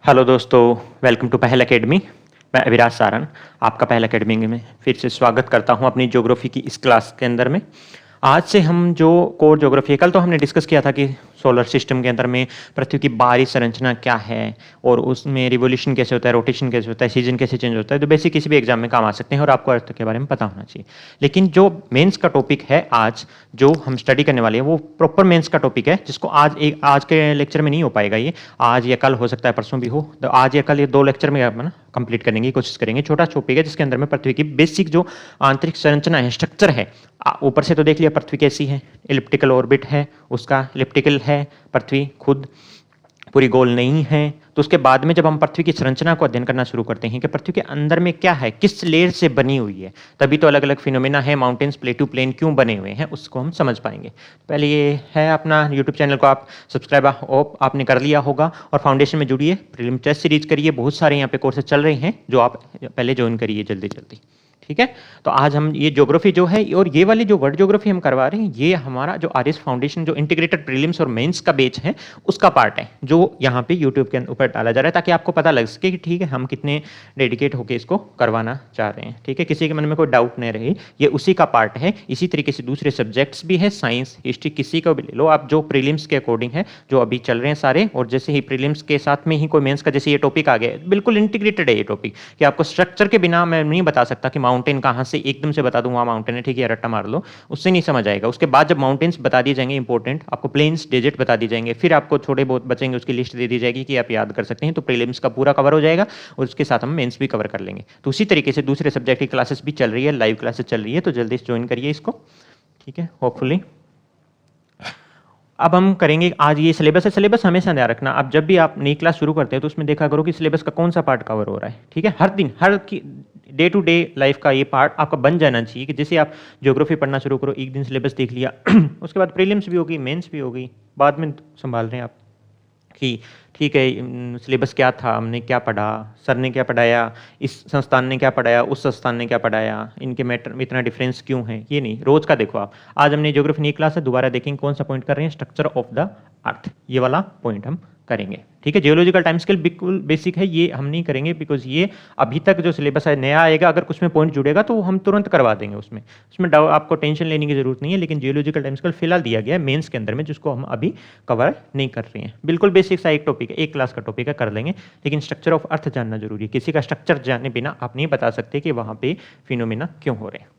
Hello दोस्तों, welcome to पहल academy. मैं अविराज सारन आपका पहल एकेडमी में फिर से स्वागत करता हूं अपनी ज्योग्राफी की इस क्लास के अंदर में। आज से हम जो कोर ज्योग्राफी है, कल तो हमने डिस्कस किया था कि सोलर सिस्टम के अंदर में पृथ्वी की बाहरी संरचना क्या है और उसमें रिवोल्यूशन कैसे होता है, रोटेशन कैसे होता है, सीजन कैसे चेंज होता है। तो बेसिक किसी भी एग्जाम में काम आ सकते हैं और आपको अर्थ के बारे में पता होना चाहिए। लेकिन जो मेंस का टॉपिक है आज जो हम स्टडी करने वाले हैं वो प्रॉपर मेंस का टॉपिक है, जिसको आज के लेक्चर में नहीं हो पाएगा। ये आज या कल हो सकता है, परसों भी हो, तो आज या कल ये 2 लेक्चर में अपना कंप्लीट करने की कोशिश करेंगे। छोटा टॉपिक है जिसके अंदर में पृथ्वी की बेसिक जो आंतरिक संरचना है, स्ट्रक्चर है। ऊपर से तो देख लिया पृथ्वी कैसी है, इलिप्टिकल ऑर्बिट है, उसका इलिप्टिकल है, पृथ्वी खुद पूरी गोल नहीं है। तो उसके बाद में जब हम पृथ्वी की संरचना को अध्ययन करना शुरू करते हैं कि पृथ्वी के अंदर में क्या है, किस लेयर से बनी हुई है, तभी तो अलग अलग फिनोमेना है, माउंटेन्स प्लेटू प्लेन क्यों बने हुए हैं, उसको हम समझ पाएंगे। पहले ये है अपना यूट्यूब चैनल को आप सब्सक्राइब आपने कर लिया होगा और फाउंडेशन में जुड़िए, प्रीलिम टेस्ट सीरीज करिए, बहुत सारे यहाँ पे कोर्सेज चल रहे हैं जो आप पहले ज्वाइन करिए जल्दी जल्दी। ठीक है, तो आज हम ये ज्योग्राफी जो है और ये वाली जो वर्ल्ड ज्योग्राफी हम करवा रहे हैं, ये हमारा जो आरएस फाउंडेशन जो इंटीग्रेटेड प्रीलिम्स और मेंस का बैच है उसका पार्ट है, जो यहाँ पे यूट्यूब के ऊपर डाला जा रहा है, ताकि आपको पता लग सके कि ठीक है हम कितने डेडिकेट होकर इसको करवाना चाह रहे हैं। ठीक है, किसी के मन में कोई डाउट नहीं रहे, ये उसी का पार्ट है। इसी तरीके से दूसरे सब्जेक्ट्स भी है, साइंस हिस्ट्री किसी को भी ले लो आप, जो प्रीलिम्स के अकॉर्डिंग है जो अभी चल रहे हैं सारे, और जैसे ही प्रीलिम्स के साथ में ही कोई मेंस का जैसे ये टॉपिक आ गया, बिल्कुल इंटीग्रेटेड है ये टॉपिक, कि आपको स्ट्रक्चर के बिना मैं नहीं बता सकता कि माउंटेन कहाँ से एकदम से बता दूं वहाँ माउंटेन है, ठीक है, रट्टा मार लो, उससे नहीं समझ आएगा। उसके बाद जब माउंटेन्स बता दिए जाएंगे इंपॉर्टेंट, आपको प्लेन्स डेजर्ट बता दिए जाएंगे, फिर आपको थोड़े बहुत बचेंगे उसकी लिस्ट दे दी जाएगी कि आप याद कर सकते हैं, तो प्रीलिम्स का पूरा कवर हो जाएगा और उसके साथ हम मेंस भी कवर कर लेंगे। तो उसी तरीके से दूसरे सब्जेक्ट की क्लासेस भी चल रही है, लाइव क्लासेस चल रही है, तो जल्दी से ज्वाइन करिए इसको। ठीक है, होपफुली अब हम करेंगे आज ये सिलेबस है। सिलेबस हमेशा ध्यान रखना, आप जब भी आप नई क्लास शुरू करते हैं तो उसमें देखा करो कि सिलेबस का कौन सा पार्ट कवर हो रहा है। ठीक है, हर दिन हर की डे टू डे लाइफ का ये पार्ट आपका बन जाना चाहिए, कि जैसे आप ज्योग्राफी पढ़ना शुरू करो, एक दिन सिलेबस देख लिया उसके बाद प्रीलिम्स भी होगी, मेंस भी होगी, बाद में संभाल रहे हैं आप कि ठीक है सिलेबस क्या था, हमने क्या पढ़ा, सर ने क्या पढ़ाया, इस संस्थान ने क्या पढ़ाया, उस संस्थान ने क्या पढ़ाया, इनके मैटर में इतना डिफरेंस क्यों है, ये नहीं, रोज का देखो आप। आज हमने ज्योग्राफी नई क्लास है, दोबारा देखेंगे कौन सा पॉइंट कर रहे हैं, स्ट्रक्चर ऑफ द अर्थ, ये वाला पॉइंट हम करेंगे। ठीक है, जियोलॉजिकल टाइम स्केल बिल्कुल बेसिक है, ये हम नहीं करेंगे बिकॉज ये अभी तक जो सिलेबस है नया आएगा, अगर कुछ में पॉइंट जुड़ेगा तो हम तुरंत करवा देंगे, उसमें उसमें आपको टेंशन लेने की जरूरत नहीं है। लेकिन जियोलॉजिकल टाइम स्केल फिलहाल दिया गया है मेंस के अंदर में, जिसको हम अभी कवर नहीं कर रहे हैं। बिल्कुल बेसिक सा एक टॉपिक है, एक क्लास का टॉपिक है, कर लेंगे। लेकिन स्ट्रक्चर ऑफ अर्थ जानना जरूरी है, किसी का स्ट्रक्चर जाने बिना आप नहीं बता सकते कि वहाँ पे फिनोमेना क्यों हो रहे हैं।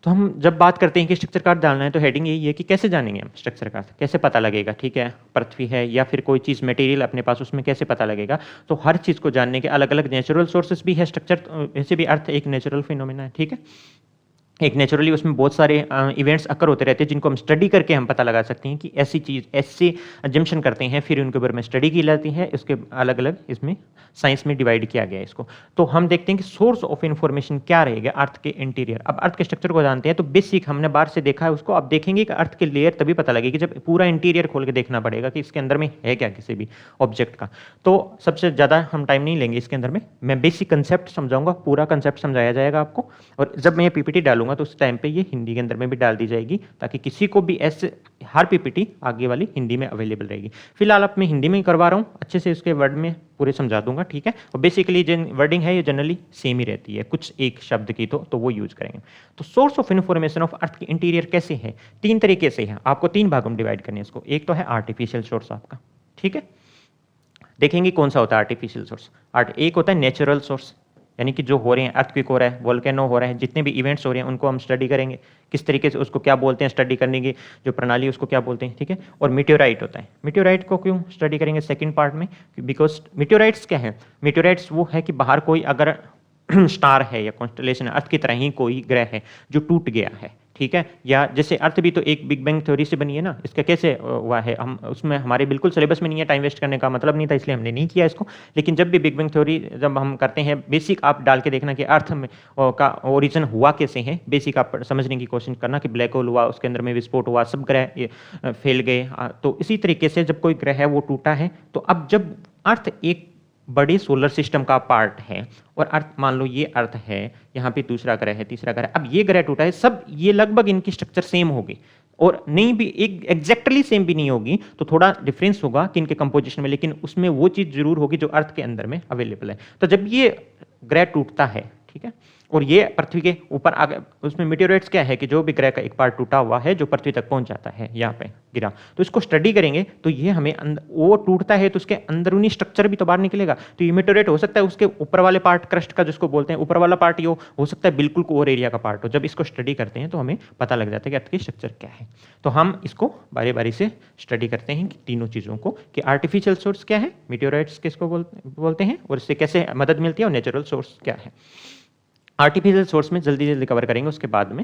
तो हम जब बात करते हैं कि स्ट्रक्चर का अर्थ जानना है, तो हेडिंग यही है कि कैसे जानेंगे हम स्ट्रक्चर का अर्थ, कैसे पता लगेगा। ठीक है, पृथ्वी है या फिर कोई चीज़ मटेरियल अपने पास, उसमें कैसे पता लगेगा। तो हर चीज़ को जानने के अलग अलग नेचुरल सोर्सेस भी है। स्ट्रक्चर वैसे भी अर्थ एक नेचुरल फिनोमेना है। ठीक है, एक नेचुरली उसमें बहुत सारे इवेंट्स अकर होते रहते हैं, जिनको हम स्टडी करके हम पता लगा सकते हैं कि ऐसी चीज़, ऐसे अजम्पशन करते हैं, फिर उनके ऊपर में स्टडी की जाती है। इसके अलग अलग इसमें साइंस में डिवाइड किया गया है इसको। तो हम देखते हैं कि सोर्स ऑफ इन्फॉर्मेशन क्या रहेगा अर्थ के इंटीरियर। अब अर्थ के स्ट्रक्चर को जानते हैं तो बेसिक हमने बाहर से देखा है उसको, अब देखेंगे कि अर्थ के लेयर तभी पता लगेगी जब पूरा इंटीरियर खोल के देखना पड़ेगा कि इसके अंदर में है क्या किसी भी ऑब्जेक्ट का। तो सबसे ज़्यादा हम टाइम नहीं लेंगे इसके अंदर में, मैं बेसिक कंसेप्ट समझाऊंगा, पूरा कंसेप्ट समझाया जाएगा आपको। और जब मैं ये पीपीटी डालूंगा तो उस टाइम पे ये हिंदी के अंदर में भी डाल दी जाएगी, ताकि किसी को भी ऐसे हर पीपीटी आगे वाली हिंदी में अवेलेबल रहेगी। फिलहाल अब मैं हिंदी में ही करवा रहा हूँ, अच्छे से इसके वर्ड में पूरे समझा दूंगा। ठीक है, और बेसिकली जो वर्डिंग है ये जनरली सेम ही रहती है, कुछ एक शब्द की तो वो यूज करेंगे। तो source of information of earth के इंटीरियर कैसे है, 3 तरीके से है, आपको 3 भागों में डिवाइड करने हैं इसको। एक तो है आर्टिफिशियल सोर्स आपका। ठीक है, देखेंगे कौन सा होता है आर्टिफिशियल सोर्स। एक होता है नेचुरल सोर्स, यानी कि जो हो रहे हैं, अर्थक्वेक हो रहा है, वोल्केनो हो रहा है, जितने भी इवेंट्स हो रहे हैं उनको हम स्टडी करेंगे, किस तरीके से उसको क्या बोलते हैं, स्टडी करने की जो प्रणाली उसको क्या बोलते हैं। ठीक है, और मीटेओराइट होता है। मीटेओराइट को क्यों स्टडी करेंगे सेकंड पार्ट में, बिकॉज मीटेओराइट्स क्या है, मीटेओराइट्स वो है कि बाहर कोई अगर स्टार है या कॉन्स्टलेशन है, अर्थ की तरह ही कोई ग्रह है जो टूट गया है। ठीक है, या जैसे अर्थ भी तो एक बिग बैंग थ्योरी से बनी है ना, इसका कैसे हुआ है, हम उसमें हमारे बिल्कुल सिलेबस में नहीं है, टाइम वेस्ट करने का मतलब नहीं था, इसलिए हमने नहीं किया इसको। लेकिन जब भी बिग बैंग थ्योरी जब हम करते हैं, बेसिक आप डाल के देखना कि अर्थ में का ओरिजिन हुआ कैसे है, बेसिक आप समझने की कोशिश करना कि ब्लैक होल हुआ, उसके अंदर में विस्फोट हुआ, सब ग्रह फैल गए। तो इसी तरीके से जब कोई ग्रह है वो टूटा है, तो अब जब अर्थ एक बड़े सोलर सिस्टम का पार्ट है और अर्थ, मान लो ये अर्थ है, यहाँ पे दूसरा ग्रह है, तीसरा ग्रह है, अब ये ग्रह टूटा है, सब ये लगभग इनकी स्ट्रक्चर सेम होगी। और नहीं भी एक एग्जैक्टली सेम भी नहीं होगी, तो थोड़ा डिफरेंस होगा कि इनके कंपोजिशन में, लेकिन उसमें वो चीज़ जरूर होगी जो अर्थ के अंदर में अवेलेबल है। तो जब ये ग्रह टूटता है, ठीक है, और ये पृथ्वी के ऊपर आगे, उसमें मीटेओराइट्स क्या है कि जो भी ग्रह का एक पार्ट टूटा हुआ है जो पृथ्वी तक पहुंच जाता है, यहाँ पे गिरा, तो इसको स्टडी करेंगे तो ये हमें वो टूटता है तो उसके अंदरूनी स्ट्रक्चर भी तो बाहर निकलेगा। तो ये मीटेओराइट हो सकता है उसके ऊपर वाले पार्ट, क्रस्ट का जिसको बोलते हैं ऊपर वाला पार्ट, ये हो सकता है बिल्कुल कोर एरिया का पार्ट हो। जब इसको स्टडी करते हैं तो हमें पता लग जाता है कि अर्थ की स्ट्रक्चर क्या है। तो हम इसको बारी बारी से स्टडी करते हैं कि तीनों चीज़ों को, कि आर्टिफिशियल सोर्स क्या है, मीटेओराइट्स किसको बोलते हैं और इससे कैसे मदद मिलती है, और नेचुरल सोर्स क्या है। आर्टिफिशियल सोर्स में जल्दी जल्दी कवर करेंगे, उसके बाद में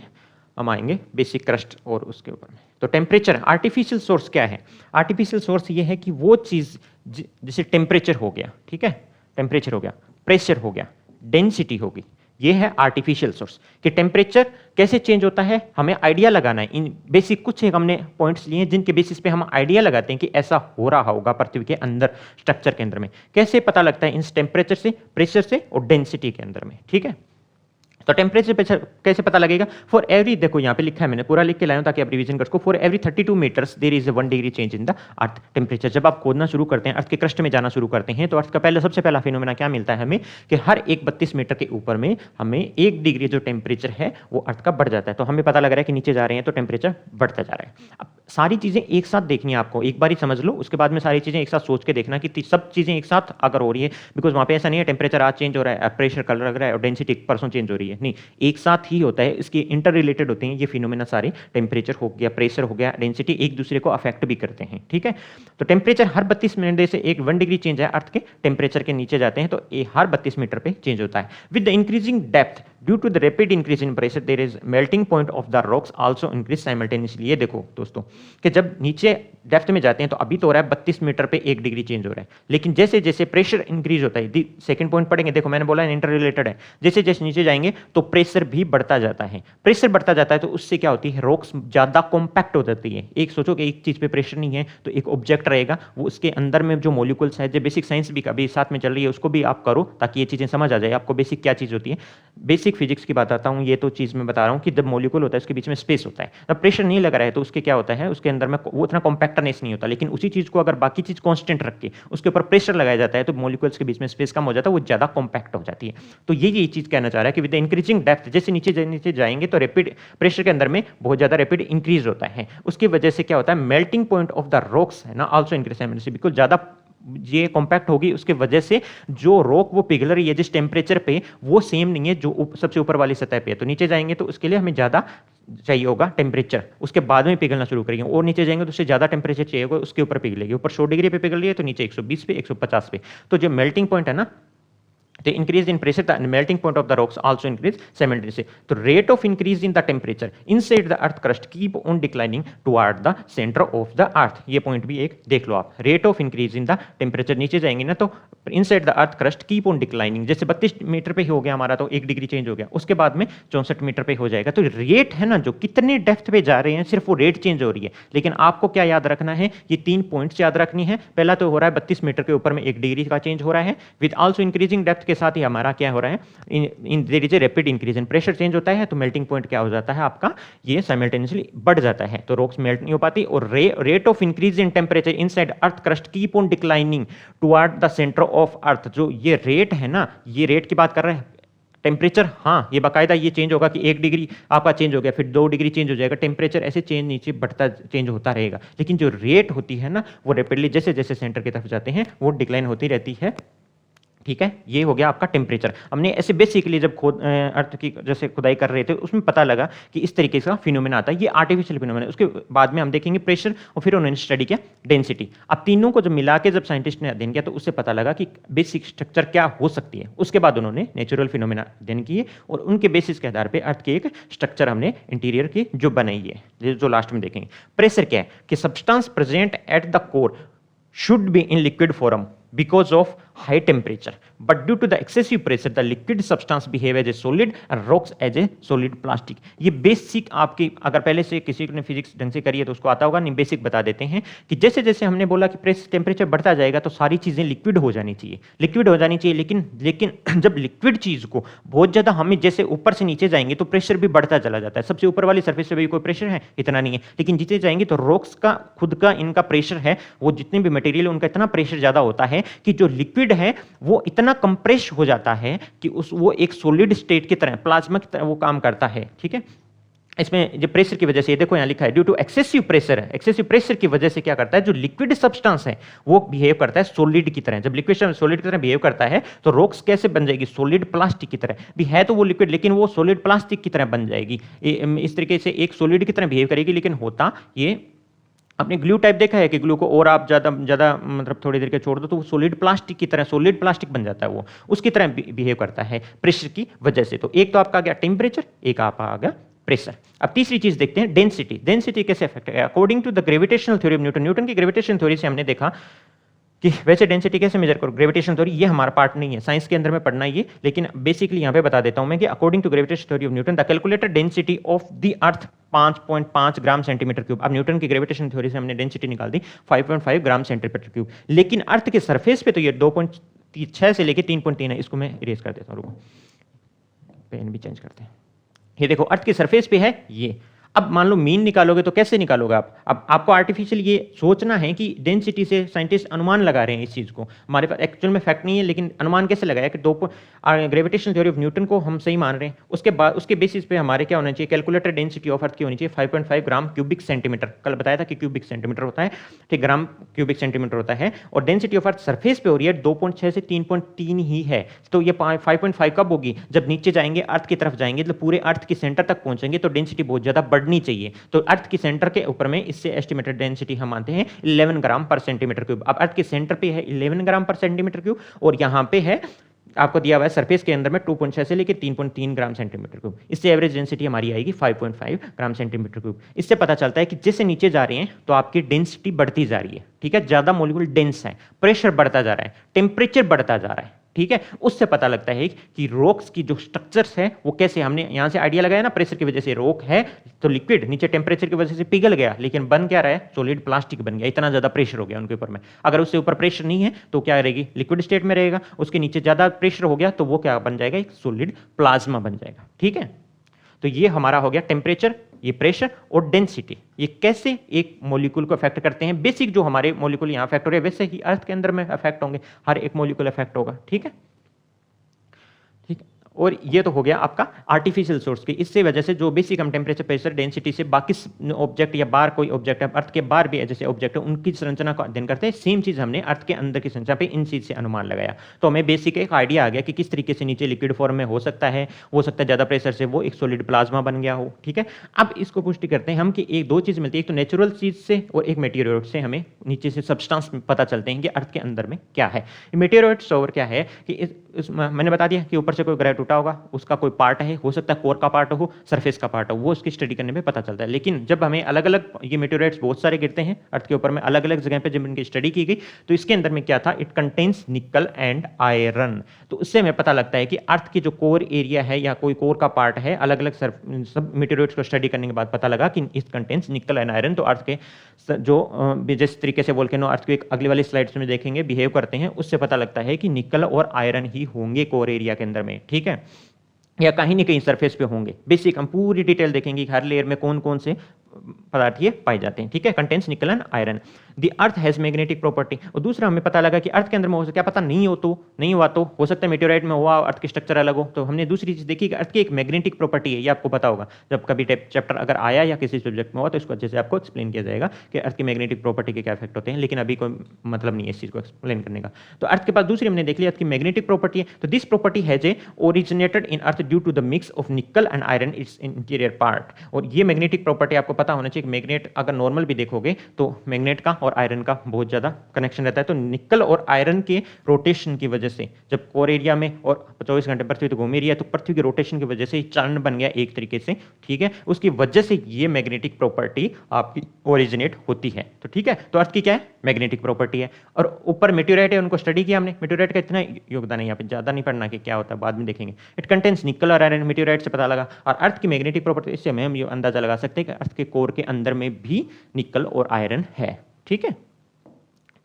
हम आएंगे बेसिक क्रस्ट और उसके ऊपर में। तो टेम्परेचर, आर्टिफिशियल सोर्स क्या है? आर्टिफिशियल सोर्स ये है कि वो चीज़ जैसे टेम्परेचर हो गया, ठीक है, टेम्परेचर हो गया, प्रेशर हो गया, डेंसिटी होगी, ये है आर्टिफिशियल सोर्स। कि टेम्परेचर कैसे चेंज होता है हमें आइडिया लगाना है। इन बेसिक कुछ एक हमने पॉइंट्स लिए हैं जिनके बेसिस पे हम आइडिया लगाते हैं कि ऐसा हो रहा होगा पृथ्वी के अंदर, स्ट्रक्चर के अंदर में। कैसे पता लगता है? इन टेम्परेचर से, प्रेशर से और डेंसिटी के अंदर में, ठीक है। तो टेम्परेचर कैसे पता लगेगा? फॉर एवरी, देखो यहाँ पे लिखा है, मैंने पूरा लिख के लाया हूं ताकि आप रिवीजन कर सको। For every 32 metres there is 1 degree change in the earth temperature. जब आप खोदना शुरू करते हैं, अर्थ के क्रस्ट में जाना शुरू करते हैं, तो अर्थ का सबसे पहला फिनोमेना क्या मिलता है हमें, कि हर एक 32 मीटर के ऊपर में हमें 1 डिग्री जो टेम्परेचर है वो अर्थ का बढ़ जाता है। तो हमें पता लग रहा है कि नीचे जा रहे हैं तो टेम्परेचर बढ़ता जा रहा है। अब सारी चीजें एक साथ देखनी है आपको, एक बार ही समझ लो, उसके बाद में सारी चीजें एक साथ सोच के देखना कि सब चीजें एक साथ अगर हो रही है, बिकॉज वहां पे ऐसा नहीं है टेम्परेचर आज चेंज हो रहा है, प्रेशर कल लग रहा है और डेंसिटी परसों चेंज हो रही है, नहीं, एक साथ ही होता है। इसके इंटर रिलेटेड होते हैं ये फिनोमेना सारे, टेम्परेचर हो गया, प्रेशर हो गया, डेंसिटी, एक दूसरे को अफेक्ट भी करते हैं, ठीक है। तो टेम्परेचर हर 32 मिनट से 1 डिग्री चेंज है अर्थ के टेम्परेचर के नीचे जाते हैं, तो हर 32 मीटर पे चेंज होता है। With the increasing depth due to the rapid increase in pressure there is melting point of the rocks also increase simultaneously. ये देखो दोस्तों कि जब नीचे डेप्थ में जाते हैं तो अभी तो हो रहा है 32 मीटर पे 1 डिग्री चेंज हो रहा है, लेकिन जैसे जैसे प्रेशर इंक्रीज होता है, सेकंड पॉइंट पढ़ेंगे, देखो मैंने बोला इंटर रिलेटेड है, जैसे जैसे नीचे जाएंगे तो प्रेशर भी बढ़ता जाता है। प्रेशर बढ़ता जाता है तो उससे क्या होती है, रॉक्स ज्यादा कॉम्पैक्ट हो जाती है। एक सोचो कि एक चीज पे प्रेशर नहीं है तो एक ऑब्जेक्ट रहेगा, वो उसके अंदर में जो मॉलिक्यूल्स है, जो बेसिक साइंस भी कभी साथ में चल रही है उसको भी आप करो ताकि ये चीजें समझ आ जाए आपको बेसिक क्या चीज होती है। बेसिक फिजिक्स की बात आता हूं, ये तो चीज मैं बता रहा हूं कि जब मॉलिक्यूल होता है उसके बीच में स्पेस होता है, जब प्रेशर नहीं लग रहा है तो उसके क्या होता है, उसके अंदर में वो इतना कॉम्पैक्टनेस नहीं होता। लेकिन उसी चीज को अगर बाकी चीज कांस्टेंट रख के उसके ऊपर प्रेशर लगाया जाता है तो मॉलिक्यूल्स के बीच में स्पेस कम हो जाता है, वो ज्यादा कॉम्पैक्ट हो जाती है। तो ये चीज कहना चाह रहा है कि विद द इंक्रीजिंग डेप्थ, जैसे नीचे जाएंगे तो रैपिड प्रेशर के अंदर में बहुत ज्यादा रैपिड इंक्रीज होता है। उसकी वजह से क्या होता है, melting point of the rocks है ना आल्सो इंक्रीज साइमल्टेनियसली, बिकॉज ज्यादा ये कॉम्पैक्ट होगी, उसके वजह से जो रॉक वो पिघल रही है जिस टेम्परेचर पे, वो सेम नहीं है जो सबसे ऊपर वाली सतह पे है। तो नीचे जाएंगे तो उसके लिए हमें ज्यादा चाहिए होगा टेम्परेचर, उसके बाद में पिघलना शुरू करेंगे, और नीचे जाएंगे तो उससे ज्यादा टेम्परेचर चाहिए होगा, उसके ऊपर पिघलेगी। ऊपर 100 डिग्री पे पिघल रही है तो नीचे 120 पे, 150 पे। तो जो मेल्टिंग पॉइंट है ना, the increase in pressure, the melting point of the rocks also increase simultaneously. The rate of increase in the temperature inside the earth crust keep on declining toward the center of the earth. ये point भी एक देख लो आप, rate of increase in the temperature, नीचे जाएंगे ना तो inside the earth crust keep on declining, जैसे 32 मीटर पे हो गया हमारा तो 1 डिग्री चेंज हो गया, उसके बाद में 64 मीटर पे हो जाएगा। तो रेट है ना, जो कितने डेप्थ पे जा रहे हैं सिर्फ वो रेट चेंज हो रही है। लेकिन आपको क्या याद रखना है, ये 3 पॉइंट्स याद रखनी है। पहला तो हो रहा है 32 मीटर के ऊपर में 1 डिग्री का चेंज हो रहा है, विद आल्सो इंक्रीजिंग डेप्थ के साथ ही हमारा क्या हो रहा है, in their is a rapid increase in pressure change होता है, तो मेल्टिंग पॉइंट क्या हो जाता है आपका, ये साइमल्टेनियसली बढ़ जाता है, तो रॉक्स मेल्ट नहीं हो पाती। और rate of increase in temperature inside earth crust keep on declining toward the centre of earth. जो ये रेट है ना, ये रेट की बात कर रहे हैं, टेम्परेचर, हाँ ये बाकायदा ये चेंज होगा कि 1 डिग्री आपका चेंज हो गया, फिर 2 डिग्री चेंज हो जाएगा, टेम्परेचर ऐसे चेंज नीचे बढ़ता चेंज होता रहेगा। लेकिन जो रेट होती है ना, वो रैपिडली जैसे जैसे सेंटर की तरफ जाते हैं वो डिक्लाइन होती रहती है, ठीक है। ये हो गया आपका टेम्परेचर। हमने ऐसे बेसिकली जब अर्थ की जैसे खुदाई कर रहे थे उसमें पता लगा कि इस तरीके का फिनोमेना आता है, ये आर्टिफिशियल फिनोमेना। उसके बाद में हम देखेंगे प्रेशर, और फिर उन्होंने स्टडी किया डेंसिटी। अब तीनों को जब मिला के जब साइंटिस्ट ने अध्ययन किया तो उससे पता लगा कि बेसिक स्ट्रक्चर क्या हो सकती है। उसके बाद उन्होंने नेचुरल फिनोमेना अध्ययन किए और उनके बेसिस के आधार पर अर्थ की एक स्ट्रक्चर हमने इंटीरियर की जो बनाई है, जो लास्ट में देखेंगे। प्रेशर क्या है कि substance present at the core should be in liquid form because of high temperature, but due to the excessive pressure the liquid substance behave as a solid and rocks as a solid plastic. ये basic आपकी अगर पहले से किसी ने physics ढंग से करी है तो उसको आता होगा, नहीं बेसिक बता देते हैं कि जैसे जैसे हमने बोला कि प्रेशर टेम्परेचर बढ़ता जाएगा तो सारी चीजें लिक्विड हो जानी चाहिए, लिक्विड हो जानी चाहिए। लेकिन जब लिक्विड चीज को बहुत ज्यादा हमें जैसे ऊपर से नीचे जाएंगे तो प्रेशर भी बढ़ता चला जाता है। सबसे ऊपर वाली सरफेस पे भी कोई प्रेशर है इतना नहीं है, लेकिन जितने जाएंगे तो रॉक्स का खुद का इनका प्रेशर है, वो जितने भी मटेरियल है उनका इतना प्रेशर ज्यादा होता है कि जो लिक्विड है वो इतना कंप्रेस हो जाता है कि वो एक सॉलिड स्टेट की तरह, प्लाज्मा की तरह वो काम करता है। ठीक है, इसमें जो प्रेशर की वजह से, देखो यहां लिखा है ड्यू टू एक्सेसिव प्रेशर है, एक्सेसिव प्रेशर की वजह से क्या करता है, जो लिक्विड सब्सटेंस है वो बिहेव करता है सॉलिड की तरह। जब लिक्विड सॉलिड की तरह बिहेव करता है तो रॉक्स कैसे बन जाएगी, सॉलिड प्लास्टिक की तरह भी है, तो वो लिक्विड लेकिन वो सॉलिड प्लास्टिक की तरह बन जाएगी। इस तरीके से एक सॉलिड की तरह बिहेव करेगी, लेकिन होता ये, आपने ग्लू टाइप देखा है कि ग्लू को और आप ज्यादा ज्यादा मतलब थोड़ी देर के छोड़ दो तो वो सॉलिड प्लास्टिक की तरह, सॉलिड प्लास्टिक बन जाता है, वो उसकी तरह बिहेव करता है प्रेशर की वजह से। तो एक तो आपका आ गया टेम्परेचर, एक आपका आ गया प्रेशर। अब तीसरी चीज देखते हैं डेंसिटी। डेंसिटी कैसे अफेक्ट है according to the gravitational theory of Newton. Newton की ग्रेविटेशन थ्योरी से हमने देखा कि वैसे डेंसिटी कैसे मेजर करो, ग्रेविटेशन थ्योरी ये हमारा पार्ट नहीं है, साइंस के अंदर में पढ़ना ये, लेकिन बेसिकली यहां पे बता देता हूं मैं कि according to gravitation theory of Newton the calculated density of the earth 5.5 gram centimetre cube. अब न्यूटन की ग्रेविटेशन थ्योरी से हमने डेंसिटी निकाल दी 5.5 ग्राम सेंटीमीटर क्यूब, लेकिन अर्थ के सरफेस पे तो ये 2.6 से लेके 3.3 है। इसको मैं इरेज कर देता हूं, रुको पेन भी चेंज करते हैं। ये देखो अर्थ की सरफेस पे है ये। अब मान लो मीन निकालोगे तो कैसे निकालोगे आप, अब आपको आर्टिफिशियल ये सोचना है कि डेंसिटी से साइंटिस्ट अनुमान लगा रहे हैं इस चीज को, हमारे पास एक्चुअल में फैक्ट नहीं है, लेकिन अनुमान कैसे लगाया कि ग्रेविटेशनल थ्योरी ऑफ न्यूटन को हम सही मान रहे हैं, उसके बाद उसके बेसिस पे हमारे क्या होना चाहिए, कैलकुलेटेड डेंसिटी ऑफ अर्थ की होनी चाहिए 5.5 ग्राम क्यूबिक सेंटीमीटर। कल बताया था कि क्यूबिक सेंटीमीटर होता है, ठीक, ग्राम क्यूबिक सेंटीमीटर होता है, और डेंसिटी ऑफ अर्थ सरफेस पे हो रही है 2.6 से 3.3 ही है। तो ये 5.5 कब होगी, जब नीचे जाएंगे अर्थ की तरफ जाएंगे, तो पूरे अर्थ के सेंटर तक पहुंचेंगे तो डेंसिटी बहुत ज्यादा बढ़नी चाहिए। तो अर्थ के सेंटर के ऊपर में इससे एस्टिमेटेड डेंसिटी हम मानते हैं 11 ग्राम पर सेंटीमीटर क्यूब। अब अर्थ के सेंटर पे है 11 ग्राम पर सेंटीमीटर क्यूब, और यहां पे है आपको दिया हुआ है सरफेस के अंदर में 2.6 से लेकर 3.3 ग्राम सेंटीमीटर क्यूब। इससे एवरेज डेंसिटी हमारी आएगी 5.5 ग्राम सेंटीमीटर क्यूब। इससे पता चलता है कि जैसे नीचे जा रहे हैं तो आपकी डेंसिटी बढ़ती जा रही है, ठीक है, ज्यादा मॉलिक्यूल डेंस है, प्रेशर बढ़ता जा रहा है, टेम्परेचर बढ़ता जा रहा है, ठीक है। उससे पता लगता है कि रॉक्स की जो स्ट्रक्चर्स है वो कैसे, हमने यहां से आइडिया लगाया ना, प्रेशर की वजह से रॉक है तो लिक्विड, नीचे टेम्परेचर की वजह से पिघल गया, लेकिन बन क्या रहा है, सॉलिड प्लास्टिक बन गया, इतना ज्यादा प्रेशर हो गया उनके ऊपर में। अगर उससे ऊपर प्रेशर नहीं है तो क्या रहेगी, लिक्विड स्टेट में रहेगा, उसके नीचे ज्यादा प्रेशर हो गया तो वो क्या बन जाएगा, एक सॉलिड प्लाज्मा बन जाएगा, ठीक है। तो ये हमारा हो गया टेम्परेचर, ये प्रेशर और डेंसिटी, ये कैसे एक मॉलिक्यूल को अफेक्ट करते हैं। बेसिक जो हमारे मॉलिक्यूल यहाँ अफेक्ट हो रहे हैं वैसे ही अर्थ के अंदर में अफेक्ट होंगे, हर एक मॉलिक्यूल अफेक्ट होगा, ठीक है। और ये तो हो गया आपका आर्टिफिशियल सोर्स की, इससे वजह से जो बेसिक हम टेम्परेचर, प्रेशर, डेंसिटी से बाकी ऑब्जेक्ट या बाहर कोई ऑब्जेक्ट है, अर्थ के बाहर भी जैसे ऑब्जेक्ट है उनकी संरचना का अध्ययन करते हैं, सेम चीज हमने अर्थ के अंदर की संरचना पे इन चीज से अनुमान लगाया। तो हमें बेसिक एक आइडिया आ गया कि किस तरीके से नीचे लिक्विड फॉर्म में हो सकता है ज्यादा प्रेशर से वो एक सॉलिड प्लाज्मा बन गया हो, ठीक है। अब इसको पुष्टि करते हैं हम कि एक दो चीज मिलती है, एक तो नेचुरल चीज से और एक मेटेरियोइड से हमें नीचे से सब्सटेंस पता चलते हैं कि अर्थ के अंदर में क्या है। मेटेरियोइड्स और क्या है कि मैंने बता दिया कि ऊपर से कोई ग्रह टूटा होगा, उसका कोई पार्ट है, हो सकता है कोर का पार्ट हो, सरफेस का पार्ट हो, वो उसकी स्टडी करने में पता चलता है। लेकिन जब हमें अलग अलग ये मेटेरियल्स बहुत सारे गिरते हैं अर्थ के ऊपर में, अलग अलग जगह पे जब इनकी स्टडी की गई तो इसके अंदर में क्या था, इट कंटेन्स निकल एंड आयरन। तो उससे हमें पता लगता है कि अर्थ की जो कोर एरिया है या कोई कोर का पार्ट है, अलग अलग सब मेटेरियल्स को स्टडी करने के बाद पता लगा कि इट कंटेन्स निकल एंड आयरन। तो अर्थ के जो जिस तरीके से वोल्केनो अर्थ को एक अगली वाली स्लाइड्स में देखेंगे बिहेव करते हैं, उससे पता लगता है कि निकल और आयरन ही होंगे कोर एरिया के अंदर में, ठीक है, या कहीं ना कहीं सरफेस पे होंगे। बेसिक हम पूरी डिटेल देखेंगे कि हर लेयर में कौन कौन से पदार्थ ये पाए जाते हैं, ठीक है। कंटेन्स निकल and iron. The earth has magnetic property. और दूसरा हमें पता लगा कि अर्थ के अंदर में हो सकता है, क्या पता नहीं हो तो नहीं हुआ, तो हो सकता है मेटेओराइट में हुआ अर्थ की स्ट्रक्चर अलग हो। तो हमने दूसरी चीज देखी कि अर्थ की एक मैग्नेटिक प्रॉपर्टी है, ये आपको पता होगा जब कभी चैप्टर अगर आया या किसी सब्जेक्ट में हुआ तो इसको अच्छे से आपको एक्सप्लेन किया जाएगा कि अर्थ की मैग्नेटिक प्रॉपर्टी के क्या इफेक्ट होते हैं, लेकिन अभी कोई मतलब नहीं है इस चीज को एक्सप्लेन करने का। तो अर्थ के पास दूसरी हमने देख लिया अर्थ की मैग्नेटिक प्रॉपर्टी है। तो this property has a originated in earth due to the mix of nickel and iron its interior part. और ये मैग्नेटिक प्रॉपर्टी आपको पता होना चाहिए कि मैग्नेट अगर नॉर्मल भी देखोगे तो मैग्नेट का और आयरन का बहुत ज़्यादा कनेक्शन रहता है। तो निकल और आयरन के रोटेशन की वजह से जब कोर एरिया में और 24 घंटे पृथ्वी तो घूम रही है, तो पृथ्वी के रोटेशन की वजह से चरण बन गया एक तरीके से, ठीक है, उसकी वजह से ये मैग्नेटिक प्रॉपर्टी आपकी ओरिजिनेट होती है। तो ठीक है, तो अर्थ की क्या है, मैग्नेटिक प्रॉपर्टी है। और ऊपर मेटेओराइट है, उनको स्टडी किया हमने, मेटेओराइट का इतना योगदान है, यहाँ पे ज़्यादा नहीं पढ़ना कि क्या होता है, बाद में देखेंगे। इट कंटेन्स निकल और आयरन, मेटेओराइट से पता लगा। और अर्थ की मैग्नेटिक प्रॉपर्टी, इससे हम ये अंदाजा लगा सकते हैं कि अर्थ के कोर के अंदर में भी निकल और आयरन है। ठीक है,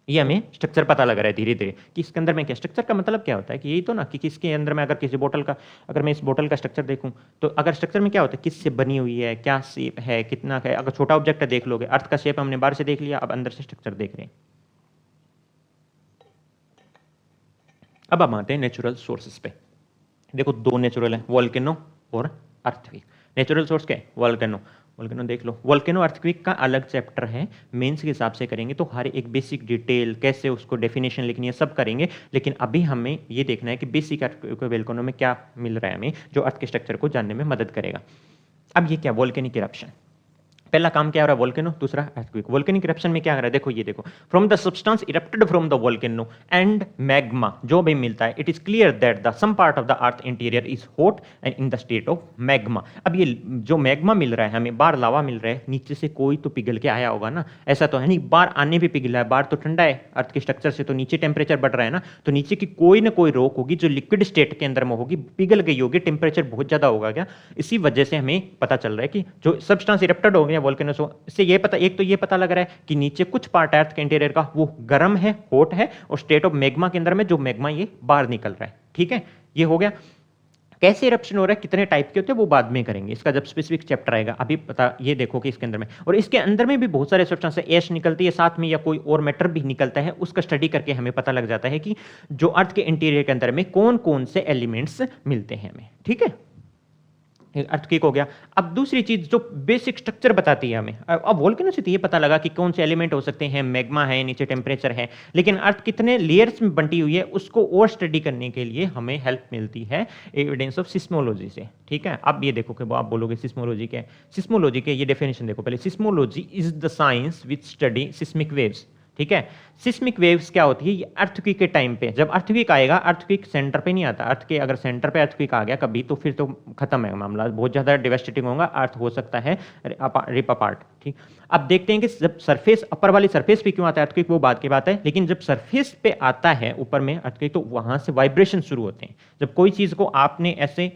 ये हमें स्ट्रक्चर पता लग रहा है धीरे धीरे कि इसके अंदर में क्या, स्ट्रक्चर का मतलब क्या होता है कि यही तो ना कि किसके अंदर में, अगर किसी बोतल का, अगर मैं इस बोतल का स्ट्रक्चर देखूं तो अगर स्ट्रक्चर में क्या होता है, किससे बनी हुई है, क्या शेप है, कितना है। अगर छोटा ऑब्जेक्ट है देख लोगे, अर्थ का शेप हमने बाहर से देख लिया, अब अंदर से स्ट्रक्चर देख रहे हैं। अब हम आते हैं नेचुरल सोर्सेस पे। देखो दो नेचुरल है, वोल्केनो और अर्थक्वेक। नेचुरल सोर्स क्या है, वोल्केनो। वोल्केनो देख लो, वोल्केनो अर्थक्वेक का अलग चैप्टर है, मेंस के हिसाब से करेंगे तो हर एक बेसिक डिटेल कैसे उसको डेफिनेशन लिखनी है सब करेंगे। लेकिन अभी हमें ये देखना है कि बेसिक अर्थक्वेक वोल्केनो में क्या मिल रहा है हमें, जो अर्थ के स्ट्रक्चर को जानने में मदद करेगा। अब ये क्या, वोल्केनिक इरप्शन, पहला काम क्या हो रहा है, वोल्केनो, दूसरा अर्थक्वेक। वोल्केनिक इरप्शन में क्या हो रहा है, देखो ये देखो, from the substance erupted from the volcano and magma, जो भी मिलता है, it is clear that the some part of the earth interior is hot and in the state of magma. अब ये जो मैग्मा मिल रहा है हमें, बाहर लावा मिल रहा है, नीचे से कोई तो पिघल के आया होगा ना, ऐसा तो है नहीं बाहर आने भी पिघला है, बाहर तो ठंडा है अर्थ के स्ट्रक्चर से, तो नीचे टेम्परेचर बढ़ रहा है ना, तो नीचे की कोई ना कोई रोक होगी जो लिक्विड स्टेट के अंदर में होगी, पिघल गई होगी, टेम्परेचर बहुत ज्यादा होगा क्या, इसी वजह से हमें पता चल रहा है कि जो सब्सटेंस इरप्टेड हो गया वोल्केनो से, इससे ये पता, एक तो ये पता लग रहा है कि नीचे कुछ पार्ट अर्थ के इंटीरियर का वो गर्म है, हॉट है, और स्टेट ऑफ मैग्मा के अंदर में जो मैग्मा ये बाहर निकल रहा है। ठीक है, ये हो गया। कैसे इरप्शन हो रहा है, कितने टाइप के होते हैं वो बाद में करेंगे, इसका जब स्पेसिफिक चैप्टर आएगा। अभी पता ये देखो कि इसके अंदर में, और इसके अंदर में भी बहुत सारे सब्सटेंस है, ऐश निकलती है साथ में, या कोई और मैटर भी निकलता है, उसका स्टडी करके हमें पता लग जाता है कि जो अर्थ के इंटीरियर के अंदर में कौन कौन से एलिमेंट्स मिलते हैं हमें। ठीक है, अर्थक्वेक हो गया। अब दूसरी चीज जो बेसिक स्ट्रक्चर बताती है हमें, अब वोल्केनो से तो ये पता लगा कि कौन से एलिमेंट हो सकते हैं, मैग्मा है, नीचे टेम्परेचर है, लेकिन अर्थ कितने लेयर्स में बंटी हुई है उसको और स्टडी करने के लिए हमें हेल्प मिलती है एविडेंस ऑफ सिस्मोलॉजी से। ठीक है, अब ये देखो कि वो आप बोलोगे सिस्मोलॉजी क्या है, सिस्मोलॉजी के ये डेफिनेशन देखो पहले, seismology is the science which study seismic waves. ठीक है, सिस्मिक वेव्स क्या होती है, ये अर्थक्वेक के टाइम पे, जब अर्थक्वेक आएगा, अर्थक्वेक सेंटर पे नहीं आता, अर्थ के अगर सेंटर पे अर्थक्वेक आ गया कभी तो फिर तो खत्म है मामला, बहुत ज्यादा डिवास्टेटिंग होगा, अर्थ हो सकता है रिप अपार्ट। ठीक, अब देखते हैं कि जब सरफेस, अपर वाली सरफेस पे क्यों आता है अर्थक्वेक, वो बात की बात है, लेकिन जब सरफेस पे आता है ऊपर में अर्थक्वेक, तो वहां से वाइब्रेशन शुरू होते हैं। जब कोई चीज को आपने ऐसे,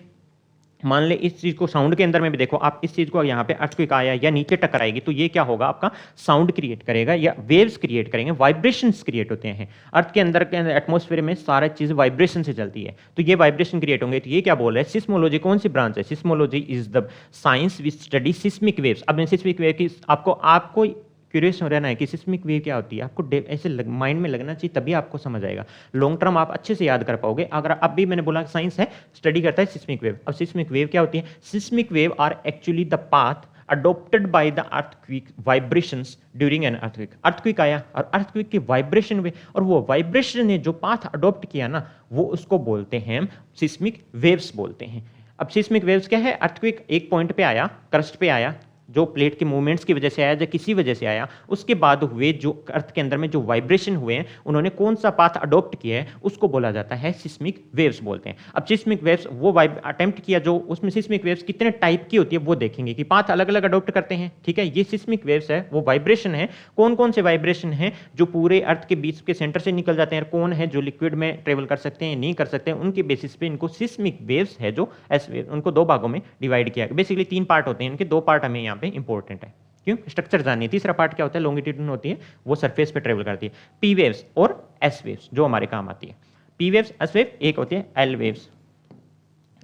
मान ले इस चीज को, साउंड के अंदर में भी देखो आप, इस चीज को यहाँ पे अर्थक्वेक आया या नीचे टकराएगी तो ये क्या होगा, आपका साउंड क्रिएट करेगा या वेव्स क्रिएट करेंगे, वाइब्रेशंस क्रिएट होते हैं। अर्थ के अंदर के एटमॉस्फेयर में सारा चीज वाइब्रेशन से चलती है, तो ये वाइब्रेशन क्रिएट होंगे। तो ये क्या बोल रहे हैं, सिस्मोलॉजी कौन सी ब्रांच है, seismology is the science which study seismic waves. अब सिस्मिक वेव की आपको क्यूरियस हो रहना है कि सिस्मिक वेव क्या होती है, आपको ऐसे माइंड में लगना चाहिए, तभी आपको समझ आएगा, लॉन्ग टर्म आप अच्छे से याद कर पाओगे। अगर अब भी मैंने बोला साइंस है, स्टडी करता है सिस्मिक वेव। अब सिस्मिक वेव क्या होती है, seismic wave are actually the path adopted by the earthquake vibrations during an earthquake. Earthquake आया और अर्थक्वेक के वाइब्रेशन हुए, और वो वाइब्रेशन ने जो पाथ अडोप्ट किया ना, वो उसको बोलते हैं सिस्मिक वेव्स बोलते हैं। अब सिस्मिक वेव्स क्या है, अर्थक्वेक एक पॉइंट पे आया, क्रस्ट पे आया, जो प्लेट के मूवमेंट्स की वजह से आया या किसी वजह से आया, उसके बाद हुए जो अर्थ के अंदर में जो वाइब्रेशन हुए हैं, उन्होंने कौन सा पाथ अडॉप्ट किया है, उसको बोला जाता है सिस्मिक वेव्स बोलते हैं। अब सिस्मिक वेव्स वो अटेम्प्ट किया, जो उसमें सिस्मिक वेव्स कितने टाइप की होती है वो देखेंगे कि पाथ अलग अलग अडॉप्ट करते हैं। ठीक है, ये सिस्मिक वेव्स है, वो वाइब्रेशन है, कौन कौन से वाइब्रेशन है जो पूरे अर्थ के बीच के सेंटर से निकल जाते हैं, कौन है जो लिक्विड में ट्रेवल कर सकते हैं, नहीं कर सकते हैं, उनके बेसिस पे इनको सिस्मिक वेव्स है जो एस वेव, उनको दो भागों में डिवाइड किया। बेसिकली तीन पार्ट होते हैं, इनके दो पार्ट हमें यहाँ पे इंपॉर्टेंट है, क्यों, स्ट्रक्चर जाननी है। तीसरा पार्ट क्या होता है, लॉन्गिट्यूडनल होती है, वो सरफेस पे ट्रेवल करती है। पी वेव्स और एस वेव्स जो हमारे काम आती है, पी वेव्स, एस वेव, एक होती है एल वेव्स।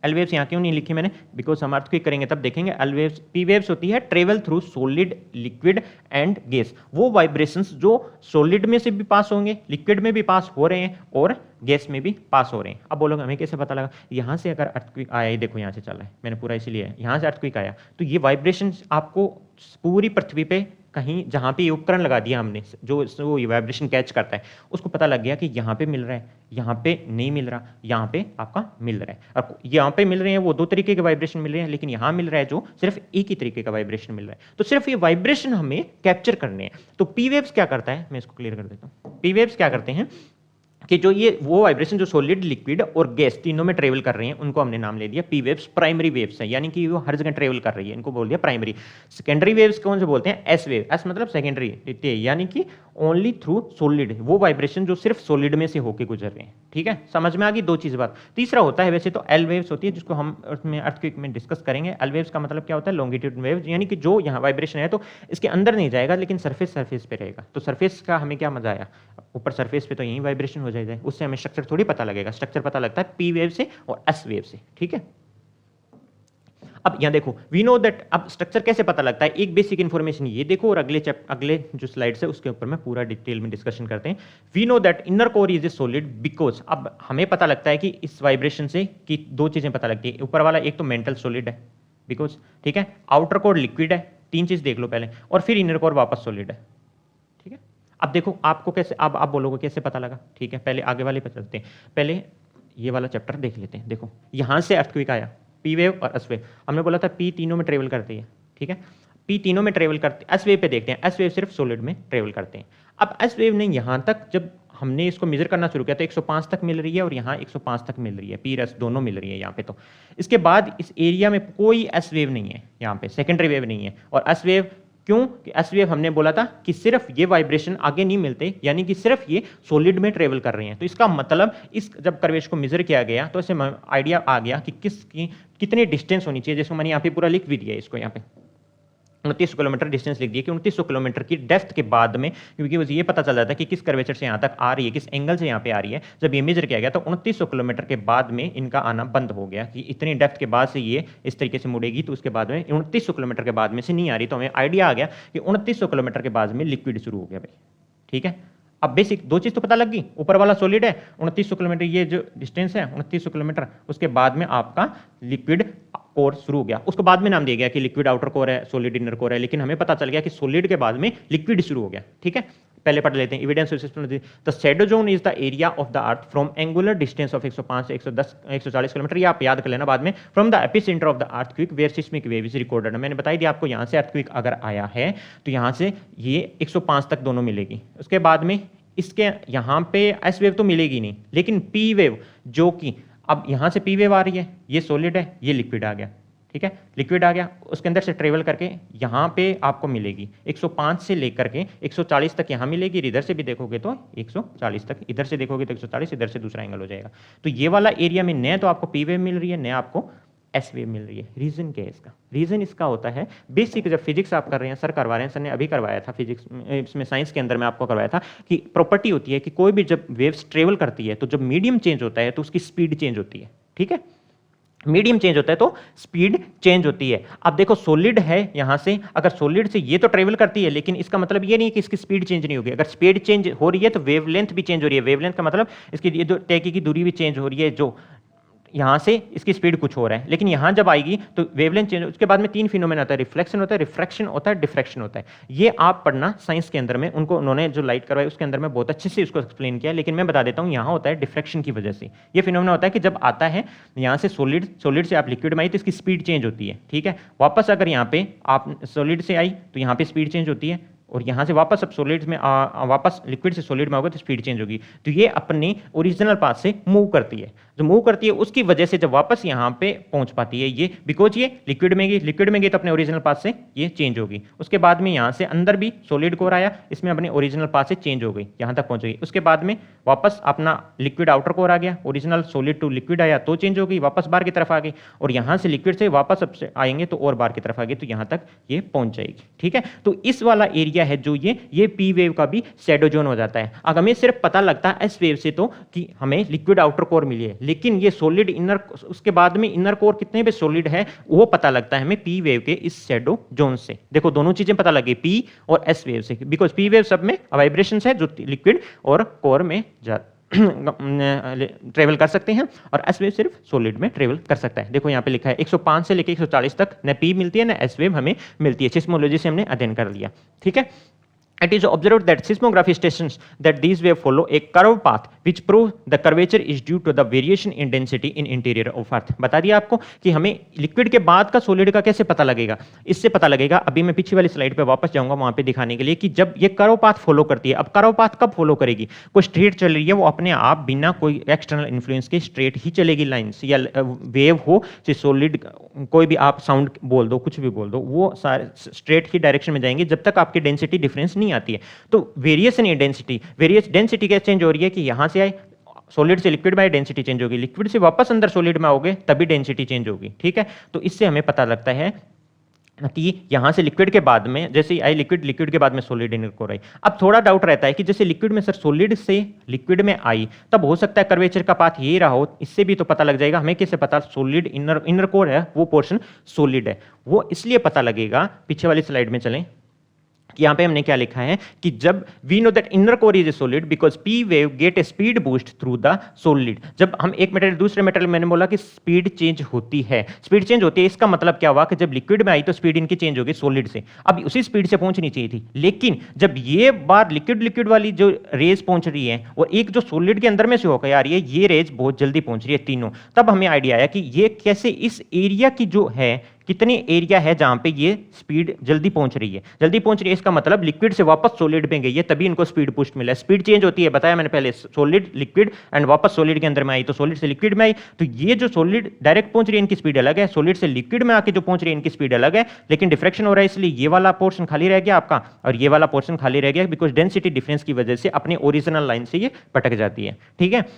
एल वेव्स यहाँ क्यों नहीं लिखी मैंने, बिकॉज हम अर्थक्वेक करेंगे तब देखेंगे। एल वेव्स, पी वेव्स होती है travel through solid, liquid and gas, वो वाइब्रेशंस जो सॉलिड में से भी पास होंगे, लिक्विड में भी पास हो रहे हैं और गैस में भी पास हो रहे हैं। अब बोलोगे हमें कैसे पता लगा, यहाँ से अगर अर्थक्वेक आया, ये देखो यहाँ से चल रहा है, मैंने पूरा इसीलिए यहाँ से अर्थक्वेक आया, तो ये वाइब्रेशन आपको पूरी पृथ्वी पे कहीं जहाँ पे ये उपकरण लगा दिया हमने, जो वो वाइब्रेशन कैच करता है, उसको पता लग गया कि यहाँ पे मिल रहा है, यहाँ पे नहीं मिल रहा, यहाँ पे आपका मिल रहा है। और यहाँ पे मिल रहे हैं वो 2 तरीके के वाइब्रेशन मिल रहे हैं, लेकिन यहाँ मिल रहा है जो सिर्फ एक ही तरीके का वाइब्रेशन मिल रहा है। तो सिर्फ ये वाइब्रेशन हमें कैप्चर करने हैं। तो पी वेव्स क्या करता है, मैं इसको क्लियर कर देता हूँ। पी वेव्स क्या करते हैं कि जो ये वो वाइब्रेशन जो सॉलिड, लिक्विड और गैस तीनों में ट्रेवल कर रहे हैं, उनको हमने नाम ले दिया पी वेव्स। प्राइमरी वेव्स है, यानी कि वो हर जगह ट्रेवल कर रही है, इनको बोल दिया प्राइमरी। सेकेंडरी वेव्स कौन से बोलते हैं, एस वेव। एस मतलब सेकेंडरी, यानी कि ओनली थ्रू सॉलिड, वो वाइब्रेशन जो सिर्फ सॉलिड में से होकर गुजर रहे हैं। ठीक है, समझ में आ गई 2 चीज बात। तीसरा होता है वैसे तो एल वेव्स होती है, जिसको हम उसमें अर्थक्वेक में डिस्कस करेंगे। एल वेव्स का मतलब क्या होता है, लॉन्गिट्यूड वेव्स, यानी कि जो यहाँ वाइब्रेशन है तो इसके अंदर नहीं जाएगा, लेकिन सरफेस पे रहेगा। तो सरफेस का हमें क्या मजा आया, ऊपर सरफेस पे तो यही वाइब्रेशन हो जाएगा, उससे हमें स्ट्रक्चर थोड़ी पता लगेगा। स्ट्रक्चर पता लगता है पी वेव से और एस वेव से। ठीक है, अब यहां देखो, वी नो दैट, अब स्ट्रक्चर कैसे पता लगता है, एक बेसिक इंफॉर्मेशन ये देखो, और अगले जो स्लाइड्स है उसके ऊपर में पूरा डिटेल में डिस्कशन करते हैं। We know that inner core is a solid because, अब हमें पता लगता है कि इस वाइब्रेशन से कि 2 चीजें पता लगती है। ऊपर वाला एक तो मेंटल सॉलिड है बिकॉज, ठीक है, आउटर कोर लिक्विड है, 3 चीज देख लो पहले, और फिर इनर कोर वापस सॉलिड है। ठीक है, अब देखो आपको कैसे, अब आप बोलोगे कैसे पता लगा। ठीक है, पहले आगे वाले पे चलते हैं, पहले ये वाला चैप्टर देख लेते हैं। देखो यहां से अर्थक्वेक आया, पी वेव और एस वेव, हमने बोला था पी तीनों में ट्रेवल करती है। ठीक है, पी तीनों में ट्रेवल करते, एस वेव पे देखते हैं, एस वेव सिर्फ सॉलिड में ट्रेवल करते हैं। अब एस वेव ने यहां तक जब हमने इसको मेजर करना शुरू किया तो 105 तक मिल रही है, और यहाँ 105 तक मिल रही है, पी एस दोनों मिल रही है यहाँ पे। तो इसके बाद इस एरिया में कोई एस वेव नहीं है, यहाँ पे सेकेंडरी वेव नहीं है। और एस वेव क्यों, कि एस वेव हमने बोला था कि सिर्फ ये वाइब्रेशन आगे नहीं मिलते, यानी कि सिर्फ ये सॉलिड में ट्रेवल कर रहे हैं। तो इसका मतलब इस जब कर्वेचर को मेजर किया गया तो इसे आइडिया आ गया कि कितनी डिस्टेंस होनी चाहिए, जिसको मैंने यहाँ पे पूरा लिख भी दिया, इसको यहाँ पे 29 किलोमीटर डिस्टेंस लिख दिया कि 2900 किलोमीटर की डेप्थ के बाद में, क्योंकि मुझे ये पता चल जाता है कि किस कर्वेचर से यहाँ तक आ रही है, किस एंगल से यहाँ पे आ रही है। जब ये मेजर किया गया तो 2900 किलोमीटर के बाद में इनका आना बंद हो गया, कि इतनी डेप्थ के बाद से ये इस तरीके से मुड़ेगी, तो उसके बाद में 2900 किलोमीटर के बाद में से नहीं आ रही। तो हमें आइडिया आ गया कि 2900 किलोमीटर के बाद में लिक्विड शुरू हो गया भाई। ठीक है, अब बेसिक 2 चीज तो पता लग गई, ऊपर वाला सॉलिड है 2900 किलोमीटर, ये जो डिस्टेंस है 2900 किलोमीटर, उसके बाद में आपका लिक्विड कोर शुरू हो गया। उसको बाद में नाम दिया गया कि लिक्विड आउटर कोर है, सॉलिड इनर कोर है, लेकिन हमें पता चल गया कि सॉलिड के बाद में लिक्विड शुरू हो गया। ठीक है, पहले पढ़ लेते हैं evidence system. The shadow zone is the area of the earth from angular distance of 105 से 140 किलोमीटर, ये आप याद कर लेना बाद में, from the epicentre of the earthquake where seismic wave is recorded. मैंने बताई दिया आपको, यहां से अर्थक्वेक अगर आया है तो यहां से ये 105 तक दोनों मिलेगी। उसके बाद में इसके यहां पे एस वेव तो मिलेगी नहीं, लेकिन पी वेव, जो कि अब यहां से पी वेव आ रही है, ये सॉलिड है, ये लिक्विड आ गया। ठीक है, लिक्विड आ गया, उसके अंदर से ट्रेवल करके यहाँ पे आपको मिलेगी 105 से लेकर के 140 तक यहाँ मिलेगी। इधर से भी देखोगे तो 140 तक, इधर से देखोगे तो 140, इधर से दूसरा एंगल हो जाएगा। तो ये वाला एरिया में न तो आपको पी वेव मिल रही है, न आपको एस वेव मिल रही है। रीजन क्या है इसका, रीजन इसका होता है बेसिक, जब फिजिक्स आप कर रहे हैं, सर करवा रहे हैं, सर ने अभी करवाया था फिजिक्स इसमें, साइंस के अंदर में आपको करवाया था कि प्रॉपर्टी होती है कि कोई भी जब वेव्स ट्रेवल करती है तो जब मीडियम चेंज होता है तो उसकी स्पीड चेंज होती है। ठीक है, मीडियम चेंज होता है तो स्पीड चेंज होती है। अब देखो सॉलिड है, यहां से अगर सॉलिड से ये तो ट्रेवल करती है, लेकिन इसका मतलब ये नहीं कि इसकी स्पीड चेंज नहीं होगी। अगर स्पीड चेंज हो रही है तो वेवलेंथ भी चेंज हो रही है। वेवलेंथ का मतलब इसकी ये जो तय की दूरी भी चेंज हो रही है, जो यहाँ से इसकी स्पीड कुछ हो रहा है, लेकिन यहाँ जब आएगी तो वेवलेंथ चेंज। उसके बाद में 3 फिनोमेना होता है, रिफ्लेक्शन होता है, रिफ्रैक्शन होता है, डिफ्रैक्शन होता है। ये आप पढ़ना साइंस के अंदर में, उनको उन्होंने जो लाइट करवाई उसके अंदर में बहुत अच्छे से उसको एक्सप्लेन किया, लेकिन मैं बता देता हूँ यहाँ होता है डिफ्रैक्शन की वजह से। ये फिनोमेना होता है कि जब आता है यहाँ से सॉलिड से आप लिक्विड में आई तो इसकी स्पीड चेंज होती है। ठीक है, वापस अगर यहाँ पे आप सॉलिड से आई तो यहाँ पे स्पीड चेंज होती है, और यहाँ से वापस अब सॉलिड में वापस लिक्विड से सॉलिड में होगा तो स्पीड चेंज होगी। तो ये अपने ओरिजिनल पाथ से मूव करती है, जो मूव करती है उसकी वजह से जब वापस यहाँ पे पहुंच पाती है ये, बिकॉज ये लिक्विड में गई तो अपने ओरिजिनल पाथ से ये चेंज होगी। उसके बाद में यहाँ से अंदर भी सॉलिड कोर आया, इसमें अपने ओरिजिनल पाथ से चेंज हो गई, यहाँ तक पहुंच गई। उसके बाद में वापस अपना लिक्विड आउटर कोर आ गया, ओरिजिनल सॉलिड टू लिक्विड आया तो चेंज हो गई, वापस बाहर की तरफ आ गई, और यहाँ से लिक्विड से वापस अब से आएंगे तो और बाहर की तरफ आ गई, तो यहाँ तक ये पहुंच जाएगी। ठीक है, तो इस वाला एरिया है जो ये पी वेव का भी शैडो जोन हो जाता है। अगर हमें सिर्फ पता लगता है एस वेव से तो कि हमें लिक्विड आउटर कोर मिली है, लेकिन ये सॉलिड इनर, उसके बाद में इनर कोर कितने पे सॉलिड है वो पता लगता है हमें पी वेव के इस शैडो जोन से। देखो दोनों चीजें पता लगी, पी और एस वेव से, बिकॉज पी वेव सब में वाइब्रेशंस है जो लिक्विड और कोर में ट्रेवल कर सकते हैं, और एस वेव सिर्फ सॉलिड में ट्रेवल कर सकता है। देखो यहाँ पे लिखा है 105 से लेकर 140 तक न पी मिलती है न एस वेव हमें मिलती है। सिस्मोलॉजी से हमने अध्ययन कर लिया, ठीक है। It is observed that seismography stations that these waves follow a curved path which prove the curvature is due to the variation in density in interior of earth। बता दिया आपको कि हमें लिक्विड के बाद का सॉलिड का कैसे पता लगेगा। इससे पता लगेगा, अभी मैं पीछे वाली स्लाइड पे वापस जाऊंगा वहां पे दिखाने के लिए कि जब ये कर्व पाथ फॉलो करती है। अब कर्व पाथ कब फॉलो करेगी, कोई स्ट्रेट चल रही है वो अपने आप बिना कोई एक्सटर्नल इन्फ्लुएंस के स्ट्रेट ही चलेगी लाइन्स, या वेव हो चाहे सॉलिड, कोई भी आप साउंड बोल दो, कुछ भी बोल दो, वो सारे स्ट्रेट ही डायरेक्शन में जाएंगे जब तक आपकी डेंसिटी डिफरेंस नहीं आती है। तो वेरिएशन इन डेंसिटी, वेरिएस डेंसिटी कैसे चेंज हो रही है कि यहां से आए सॉलिड से लिक्विड में आए डेंसिटी चेंज होगी, लिक्विड से वापस अंदर सॉलिड में आओगे तभी डेंसिटी चेंज होगी, ठीक है। तो इससे हमें पता लगता है कि यहां से लिक्विड के बाद में जैसे ही आई लिक्विड, लिक्विड के बाद में सॉलिड इनर कोर आई। अब थोड़ा डाउट रहता है कि जैसे लिक्विड में सर सॉलिड से लिक्विड में आई, तब हो सकता है कर्वेचर का पाथ ये रहा हो, इससे भी तो पता लग जाएगा। हमें कैसे पता सॉलिड इनर कोर है वो पोर्शन सॉलिड है, वो इसलिए पता लगेगा। पीछे वाली स्लाइड में चलें, यहां पे हमने क्या लिखा है कि जब we know that inner core is a solid because P wave get a speed boost through the solid. जब हम एक मेटेरियल दूसरे मेटेरियल, मैंने बोला कि स्पीड चेंज होती है, स्पीड चेंज होती है, इसका मतलब क्या हुआ कि जब लिक्विड में आई तो स्पीड इनकी चेंज होगी सॉलिड से। अब उसी स्पीड से पहुंचनी चाहिए थी, लेकिन जब ये बार लिक्विड वाली जो रेज पहुंच रही है और एक जो सॉलिड के अंदर में से होकर आ रही है, ये रेज बहुत जल्दी पहुंच रही है तीनों, तब हमें आइडिया आया कि ये कैसे इस एरिया की जो है, कितनी एरिया है जहां पे ये स्पीड जल्दी पहुंच रही है, जल्दी पहुंच रही है, इसका मतलब लिक्विड से वापस सॉलिड में गई है, तभी इनको स्पीड बूस्ट मिला है। स्पीड चेंज होती है, बताया मैंने पहले, सॉलिड लिक्विड एंड वापस सॉलिड के अंदर में आई, तो सॉलिड से लिक्विड में आई, तो ये जो सॉलिड डायरेक्ट पहुंच रही है इनकी स्पीड अलग है, सॉलिड से लिक्विड में आके जो पहुंच रही है इनकी स्पीड अलग है, लेकिन डिफ्रेक्शन हो रहा है इसलिए ये वाला पोर्शन खाली रह गया आपका और ये वाला पोर्शन खाली रह गया, बिकॉज डेंसिटी डिफरेंस की वजह से अपने ओरिजिनल लाइन से ये भटक जाती है, ठीक है।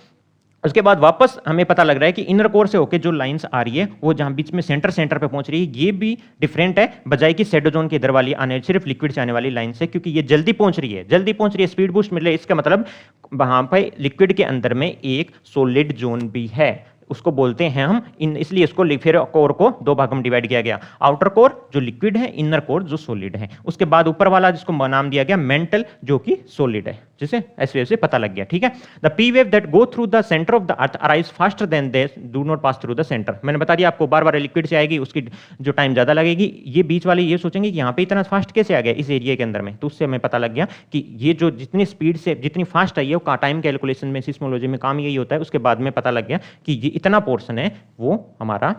उसके बाद वापस हमें पता लग रहा है कि इनर कोर से होके जो लाइंस आ रही है वो जहां बीच में सेंटर पे पहुंच रही है, ये भी डिफरेंट है बजाय कि शैडो जोन के इधर वाली आने सिर्फ लिक्विड से आने वाली लाइन से, क्योंकि ये जल्दी पहुंच रही है, स्पीड बूस्ट मिल रही है। इसका मतलब वहां पे लिक्विड के अंदर में एक सॉलिड जोन भी है, उसको बोलते हैं हम इसलिए इसको फिर कोर को दो भागों में डिवाइड किया गया, आउटर कोर जो लिक्विड है, इनर कोर जो सॉलिड है। उसके बाद ऊपर वाला जिसको नाम दिया गया मेंटल, जो कि सॉलिड है, जिसे एस वेव से पता लग गया, ठीक है। The P wave that go through the centre of the earth arise faster than they do not pass through the centre. मैंने बता दिया आपको, बार बार लिक्विड से आएगी, उसकी जो टाइम ज्यादा लगेगी। ये बीच वाले ये सोचेंगे कि यहाँ पे इतना फास्ट कैसे आ गया इस एरिया के अंदर में, तो उससे हमें पता लग गया कि ये जो जितनी स्पीड से जितनी फास्ट आई है वो टाइम कैलकुलेशन में, सिस्मोलॉजी में काम यही होता है। उसके बाद में पता लग गया कि ये इतना पोर्शन है वो हमारा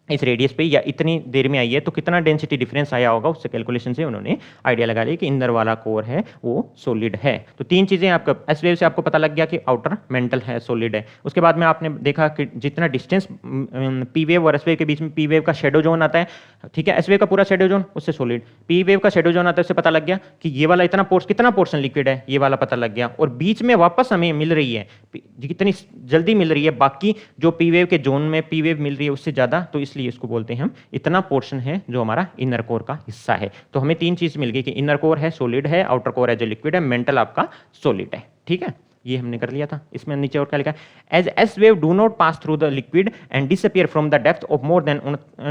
इस रेडियस पे या इतनी देर में आई है, तो कितना डेंसिटी डिफरेंस आया होगा, उससे कैलकुलेशन से उन्होंने आइडिया लगा लिया कि इंदर वाला कोर है वो सॉलिड है। तो तीन चीजें आपका एस वेव से आपको पता लग गया कि आउटर मेंटल है, सॉलिड है। उसके बाद में आपने देखा कि जितना डिस्टेंस पी वेव और एस वेव के बीच में, पी वेव का शेडो जोन आता है, ठीक है, एस वेव का पूरा शेडो जोन उससे सॉलिड, पी वेव का शेडो जोन आता है, उससे पता लग गया कि ये वाला कितना पोर्शन लिक्विड है, ये वाला पता लग गया। और बीच में वापस हमें मिल रही है, कितनी जल्दी मिल रही है, बाकी जो पी वेव के जोन में पी वेव मिल रही है उससे ज्यादा, तो इसलिए इसको बोलते हैं हम इतना पोर्शन है जो हमारा इनर कोर का हिस्सा है। तो हमें तीन चीज मिल गई कि इनर कोर है, सॉलिड है, आउटर कोर है जो लिक्विड है, मेंटल आपका सॉलिड है, ठीक है। ये हमने कर लिया था। इसमें नीचे और क्या लिखा है, as S wave do not pass through the liquid and disappear from the depth of more than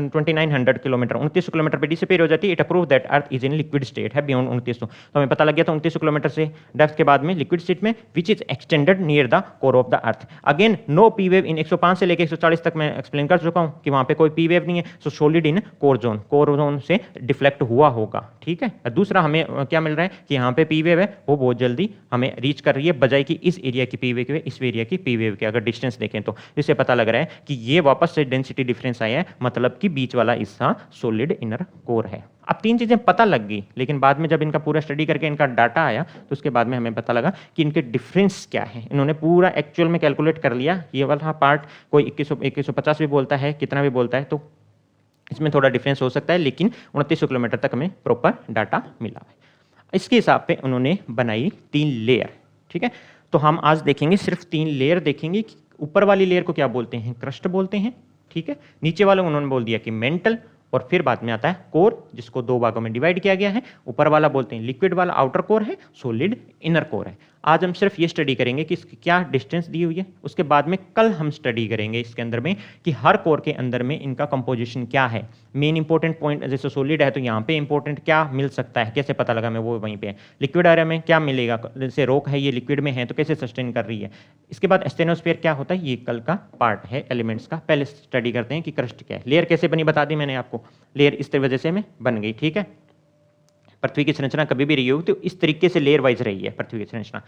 2900 kilometre, 2900 kilometre पे डिसअपियर हो जाती है, it approve that earth is in liquid state है बियॉन्ड 2900। तो हमें पता लग गया था 2900 किलोमीटर से डेप्थ के बाद में लिक्विड स्टेट में, which is extended near the core of the earth. Again no P wave in 105 से लेकर 140 तक मैं एक्सप्लेन कर चुका हूं कि वहां पे कोई पी वेव नहीं है, सो सॉलिड इन कोर जोन से डिफ्लेक्ट हुआ होगा, ठीक है। दूसरा हमें क्या मिल रहा है कि यहाँ पे पी वेव है वो बहुत जल्दी हमें रीच कर रही है, बजाय कि इस एरिया की पी वेव के इस एरिया की पी वेव के अगर डिस्टेंस देखें तो इससे पता लग रहा है कि ये वापस से डेंसिटी डिफरेंस आया है, मतलब कि बीच वाला हिस्सा सॉलिड इनर कोर है। अब तीन चीजें पता लग गई, लेकिन बाद में जब इनका पूरा स्टडी करके इनका डाटा आया तो उसके बाद में हमें पता लगा कि इनके डिफरेंस क्या है। इन्होंने पूरा एक्चुअल में कैलकुलेट कर लिया, ये वाला पार्ट कोई 2150 भी बोलता है, कितना भी बोलता है, तो इसमें थोड़ा डिफरेंस हो सकता है, लेकिन 2900 किलोमीटर तक हमें प्रॉपर डाटा मिला है। इसके हिसाब पे उन्होंने बनाई 3 लेयर, ठीक है। तो हम आज देखेंगे सिर्फ 3 लेयर देखेंगे। ऊपर वाली लेयर को क्या बोलते हैं, क्रस्ट बोलते हैं, ठीक है। नीचे वाला उन्होंने बोल दिया कि मेंटल, और फिर बाद में आता है कोर, जिसको 2 भागों में डिवाइड किया गया है। ऊपर वाला बोलते हैं लिक्विड वाला आउटर कोर है, सॉलिड इनर कोर है। आज हम सिर्फ ये स्टडी करेंगे कि इसकी क्या डिस्टेंस दी हुई है, उसके बाद में कल हम स्टडी करेंगे इसके अंदर में कि हर कोर के अंदर में इनका कंपोजिशन क्या है। मेन इंपॉर्टेंट पॉइंट, जैसे सॉलिड है तो यहाँ पे इंपॉर्टेंट क्या मिल सकता है, कैसे पता लगा मैं, वो वहीं पे है। लिक्विड एरिया में क्या मिलेगा, जैसे रॉक है ये लिक्विड में है तो कैसे सस्टेन कर रही है। इसके बाद एस्टेनोस्फीयर क्या होता है, ये कल का पार्ट है एलिमेंट्स का। पहले स्टडी करते हैं कि क्रस्ट क्या है। लेयर कैसे बनी बता दी मैंने आपको, लेयर इस वजह से हमें बन गई, ठीक है। पृथ्वी की संरचना कभी भी रही होगी तो इस तरीके से लेयर वाइज रही है पृथ्वी की संरचना।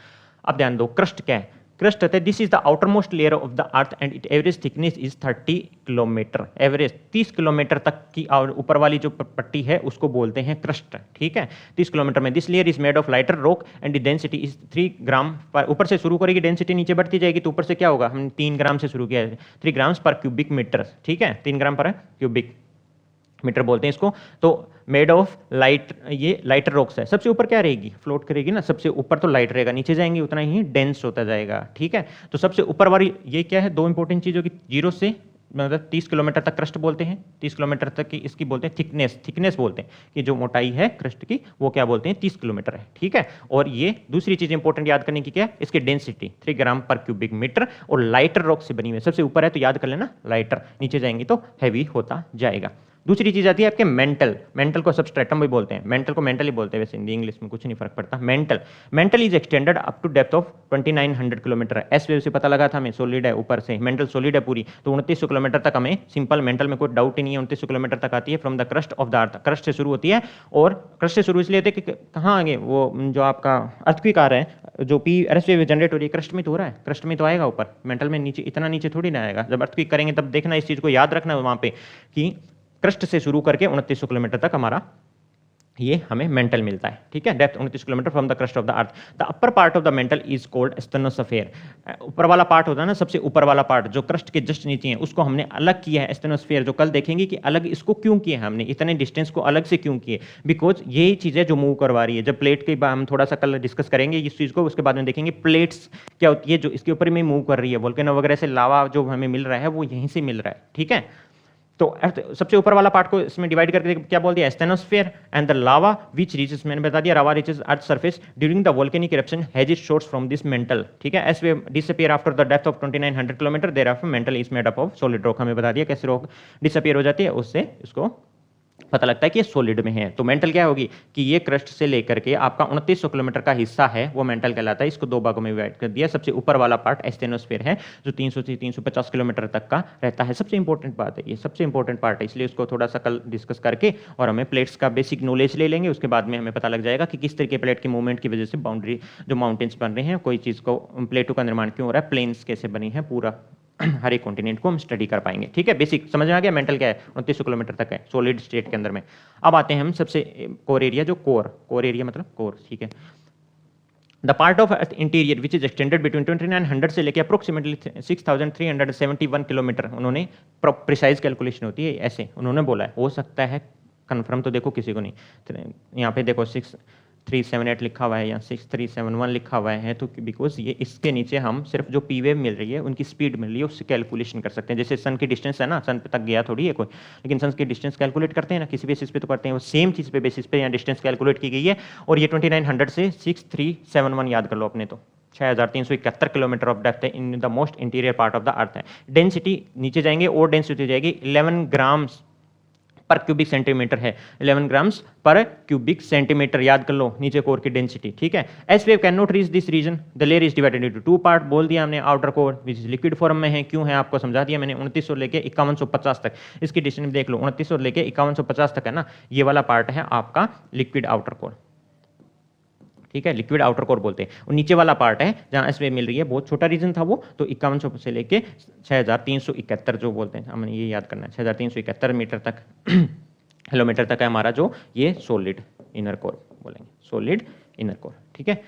अब ध्यान दो, क्रस्ट क्या है। क्रस्ट है this is the outer most layer of the earth and it average thickness is 30 kilometre. Average 30 kilometre तक की और ऊपर वाली जो पट्टी है उसको बोलते हैं क्रस्ट, ठीक है। 30 किलोमीटर में this layer is made of lighter rock and the density is 3 ग्राम पर, ऊपर से शुरू करेगी डेंसिटी नीचे बढ़ती जाएगी तो ऊपर से क्या होगा, हम 3 ग्राम से शुरू किया है, 3 ग्राम्स पर क्यूबिक मीटर, ठीक है। 3 ग्राम पर क्यूबिक मीटर बोलते हैं इसको। तो मेड ऑफ लाइट, ये लाइटर रॉक्स है। सबसे ऊपर क्या रहेगी, फ्लोट करेगी ना, सबसे ऊपर तो लाइट रहेगा, नीचे जाएंगे उतना ही डेंस होता जाएगा, ठीक है। तो सबसे ऊपर वाली ये क्या है, दो इंपॉर्टेंट चीज़ों की, 0 से मतलब 30 किलोमीटर तक क्रस्ट बोलते हैं, 30 किलोमीटर तक की इसकी बोलते हैं थिकनेस, थिकनेस बोलते हैं कि जो मोटाई है क्रस्ट की वो क्या बोलते हैं 30 किलोमीटर है, ठीक है। और ये दूसरी चीज इंपॉर्टेंट याद करने की क्या है, इसकी डेंसिटी 3 ग्राम पर क्यूबिक मीटर, और लाइटर रॉक से बनी हुई है। सबसे ऊपर है तो याद कर लेना लाइटर, नीचे जाएंगे तो हैवी होता जाएगा। दूसरी चीज आती है आपके मेंटल। मेंटल को सबस्ट्रेटम भी बोलते हैं, मेंटल को मेंटल ही बोलते हैं वैसे, हिंदी इंग्लिश में कुछ नहीं फर्क पड़ता। Mantle, mantle is extended up to depth of 2900 kilometre. S wave से पता लगा था हमें सॉलिड है ऊपर से, मेंटल सॉलिड है पूरी, तो 2900 किलोमीटर तक हमें सिंपल मेंटल में कोई डाउट ही नहीं है, 2900 किलोमीटर तक आती है from the crust of the earth. Crust से शुरू होती है, और क्रस्ट से शुरू इसलिए होती है कि कहाँ आगे वो जो आपका अर्थक्वेक आ रहा है, जो पी एस वेव जनरेट हो रही है क्रस्ट में तो हो रहा है, क्रस्ट में तो आएगा ऊपर, मेंटल में नीचे, इतना नीचे थोड़ी ना आएगा। जब अर्थक्वेक करेंगे तब देखना, इस चीज को याद रखना वहां पे कि क्रस्ट से शुरू करके 2900 किलोमीटर तक हमारा ये हमें मेंटल मिलता है, ठीक है। Depth 29 kilometre from the crust of the earth. The upper part of the mental is called एस्टेनोस्फीयर। ऊपर वाला पार्ट होता है ना, सबसे ऊपर वाला पार्ट जो क्रस्ट के जस्ट नीचे है, उसको हमने अलग किया है एस्टेनोस्फीयर। जो कल देखेंगे कि अलग इसको क्यों किया है हमने, इतने डिस्टेंस को अलग से क्यों किए, बिकॉज यही चीज़ है जो मूव करवा रही है। जब प्लेट के हम थोड़ा सा कल डिस्कस करेंगे इस चीज़ को, उसके बाद में देखेंगे प्लेट्स क्या होती है जो इसके ऊपर में मूव कर रही है। वोल्केनो वगैरह से लावा जो हमें मिल रहा है वो यहीं से मिल रहा है, ठीक है। तो सबसे ऊपर वाला पार्ट को इसमें डिवाइड करके क्या बोल दिया, asthenosphere and the lava which reaches, मैंने बता दिया lava reaches earth surface during the volcanic eruption has it source from this mantle, ठीक है। S wave disappear after the depth of 2900 kilometre, thereafter mantle is made up of solid rock. हमें बता दिया कैसे rock disappear हो जाती है, उससे इसको पता लगता है कि ये सॉलिड में है। तो मेंटल क्या होगी कि ये क्रस्ट से लेकर के आपका 2900 किलोमीटर का हिस्सा है वो मेंटल कहलाता है। इसको दो भागों में डिवाइड कर दिया। सबसे ऊपर वाला पार्ट एस्टेनोस्फीयर है जो 300 से 350 किलोमीटर तक का रहता है। सबसे इंपॉर्टेंट बात है, ये सबसे इंपॉर्टेंट पार्ट है, इसलिए उसको थोड़ा सा कल डिस्कस करके और हमें प्लेट्स का बेसिक नॉलेज ले लेंगे। उसके बाद में हमें पता लग जाएगा कि किस तरीके प्लेट के मूवमेंट की वजह से बाउंड्री जो माउंटेन्स बन रहे हैं, कोई चीज़ को प्लेटों का निर्माण क्यों हो रहा है, प्लेन्स कैसे बनी है, पूरा हर एक कॉन्टिनेंट को हम स्टडी कर पाएंगे, ठीक है। बेसिक समझ में आ गया, मेंटल क्या है, 2900 किलोमीटर तक है सॉलिड स्टेट के अंदर में। अब आते हैं हम सबसे कोर एरिया, जो कोर एरिया मतलब कोर, ठीक है। The part of earth interior which is extended between 2900 से लेकर अप्रोक्सीमेटली 6371 किलोमीटर। उन्होंने प्रिसाइज कैलकुलेशन होती है ऐसे उन्होंने बोला है, हो सकता है कन्फर्म तो देखो किसी को नहीं, तो यहाँ पे देखो 6378 लिखा हुआ है या 6371 लिखा हुआ है, तो बिकॉज ये इसके नीचे हम सिर्फ जो पी वेव मिल रही है उनकी स्पीड मिल रही है उससे कैलकुलेशन कर सकते हैं। जैसे सन की डिस्टेंस है ना, सन तक गया थोड़ी है कोई, लेकिन सन की डिस्टेंस कैलकुलेट करते हैं ना किसी बेसिस पे तो करते हैं, वो सेम चीज़ पे बेसिस पे यहाँ डिस्टेंस कैलकुलेट की गई है। और ये 2900 से 6371 याद कर लो अपने, तो 6371 किलोमीटर ऑफ डेप्थ है in the most interior part of the अर्थ है। डेंसिटी नीचे जाएंगे और डेंसिटी हो जाएगी 11 ग्राम्स पर क्यूबिक सेंटीमीटर है, 11 ग्राम्स पर क्यूबिक सेंटीमीटर याद कर लो नीचे कोर की डेंसिटी, ठीक है। S wave can not reach this region, the layer is divided into 2 part बोल दिया हमने। Outer core which is liquid form में है, क्यों है आपको समझा दिया मैंने। 2900 लेके 5150 तक इसकी डिस्टेंस देख लो, 2900 लेके 5150 तक है ना, ये वाला पार्ट है आपका लिक्विड आउटर कोर, ठीक है, लिक्विड आउटर कोर बोलते हैं। और नीचे वाला पार्ट है जहां एस वेव मिल रही है, बहुत छोटा रीजन था वो, तो 5100 से लेके 6371 जो बोलते हैं, हमें ये याद करना है, 6371 मीटर तक किलोमीटर तक है हमारा जो ये सॉलिड इनर कोर बोलेंगे, सॉलिड इनर कोर, ठीक है,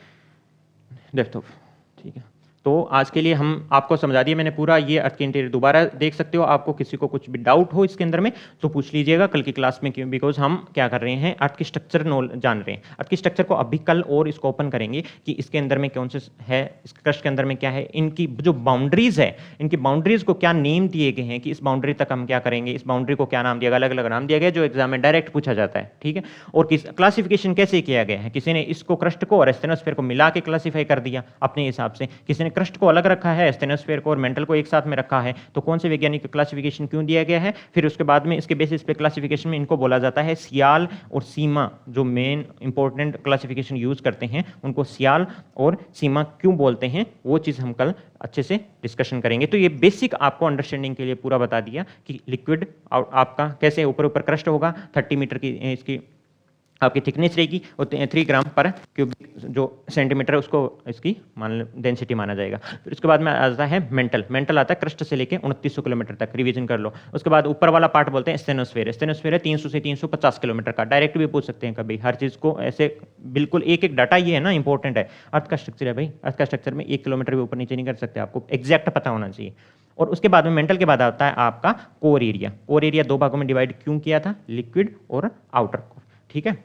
डेप्थ ऑफ, ठीक है। तो आज के लिए हम आपको समझा दिया मैंने पूरा, ये अर्थ के इंटीरियर दोबारा देख सकते हो। आपको किसी को कुछ भी डाउट हो इसके अंदर में तो पूछ लीजिएगा कल की क्लास में, क्यों, बिकॉज हम क्या कर रहे हैं, अर्थ की स्ट्रक्चर जान रहे हैं। अर्थ की स्ट्रक्चर को अभी कल और इसको ओपन करेंगे कि इसके अंदर में कौन से है, इस क्रस्ट के अंदर में क्या है, इनकी जो बाउंड्रीज है, इनकी बाउंड्रीज को क्या नेम दिए गए हैं कि इस बाउंड्री तक हम क्या करेंगे, इस बाउंड्री को क्या नाम दिया गया, अलग अलग नाम दिया गया जो एग्जाम में डायरेक्ट पूछा जाता है, ठीक है। और किस क्लासिफिकेशन कैसे किया गया है, किसी ने इसको क्रस्ट को और एस्टेनोस्फेयर को मिला के क्लासीफाई कर दिया अपने हिसाब से, किसी ने क्रस्ट को अलग रखा है, एस्टेनोस्फेयर को और मेंटल को एक साथ में रखा है, तो कौन से वैज्ञानिक क्लासिफिकेशन क्यों दिया गया है। फिर उसके बाद में इसके बेसिस पे क्लासिफिकेशन में इनको बोला जाता है सियाल और सीमा, जो मेन इंपॉर्टेंट क्लासिफिकेशन यूज करते हैं उनको सियाल और सीमा क्यों बोलते हैं, वो चीज़ हम कल अच्छे से डिस्कशन करेंगे। तो ये बेसिक आपको अंडरस्टैंडिंग के लिए पूरा बता दिया कि लिक्विड आपका कैसे ऊपर ऊपर क्रस्ट होगा, 30 मीटर की इसकी आपकी थिकनेस रहेगी और 3 ग्राम पर क्यूबिक जो सेंटीमीटर उसको इसकी डेंसिटी माना जाएगा। फिर उसके बाद में आता है मेंटल। मेंटल आता है क्रस्ट से लेके 2900 किलोमीटर तक, रिवीजन कर लो। उसके बाद ऊपर वाला पार्ट बोलते हैं स्टेनोस्फेयर। स्टेनोस्फेयर है 300 से 350 किलोमीटर का, डायरेक्ट भी पूछ सकते हैं कभी, हर चीज़ को ऐसे बिल्कुल एक एक डाटा ये है ना इंपॉर्टेंट है। अर्थ का स्ट्रक्चर है भाई, अर्थ का स्ट्रक्चर में 1 किलोमीटर भी ऊपर नीचे नहीं कर सकते, आपको एग्जैक्ट पता होना चाहिए। और उसके बाद में मेंटल के बाद आता है आपका कोर एरिया। कोर एरिया 2 भागों में डिवाइड क्यों किया था, लिक्विड और आउटर कोर, ठीक है।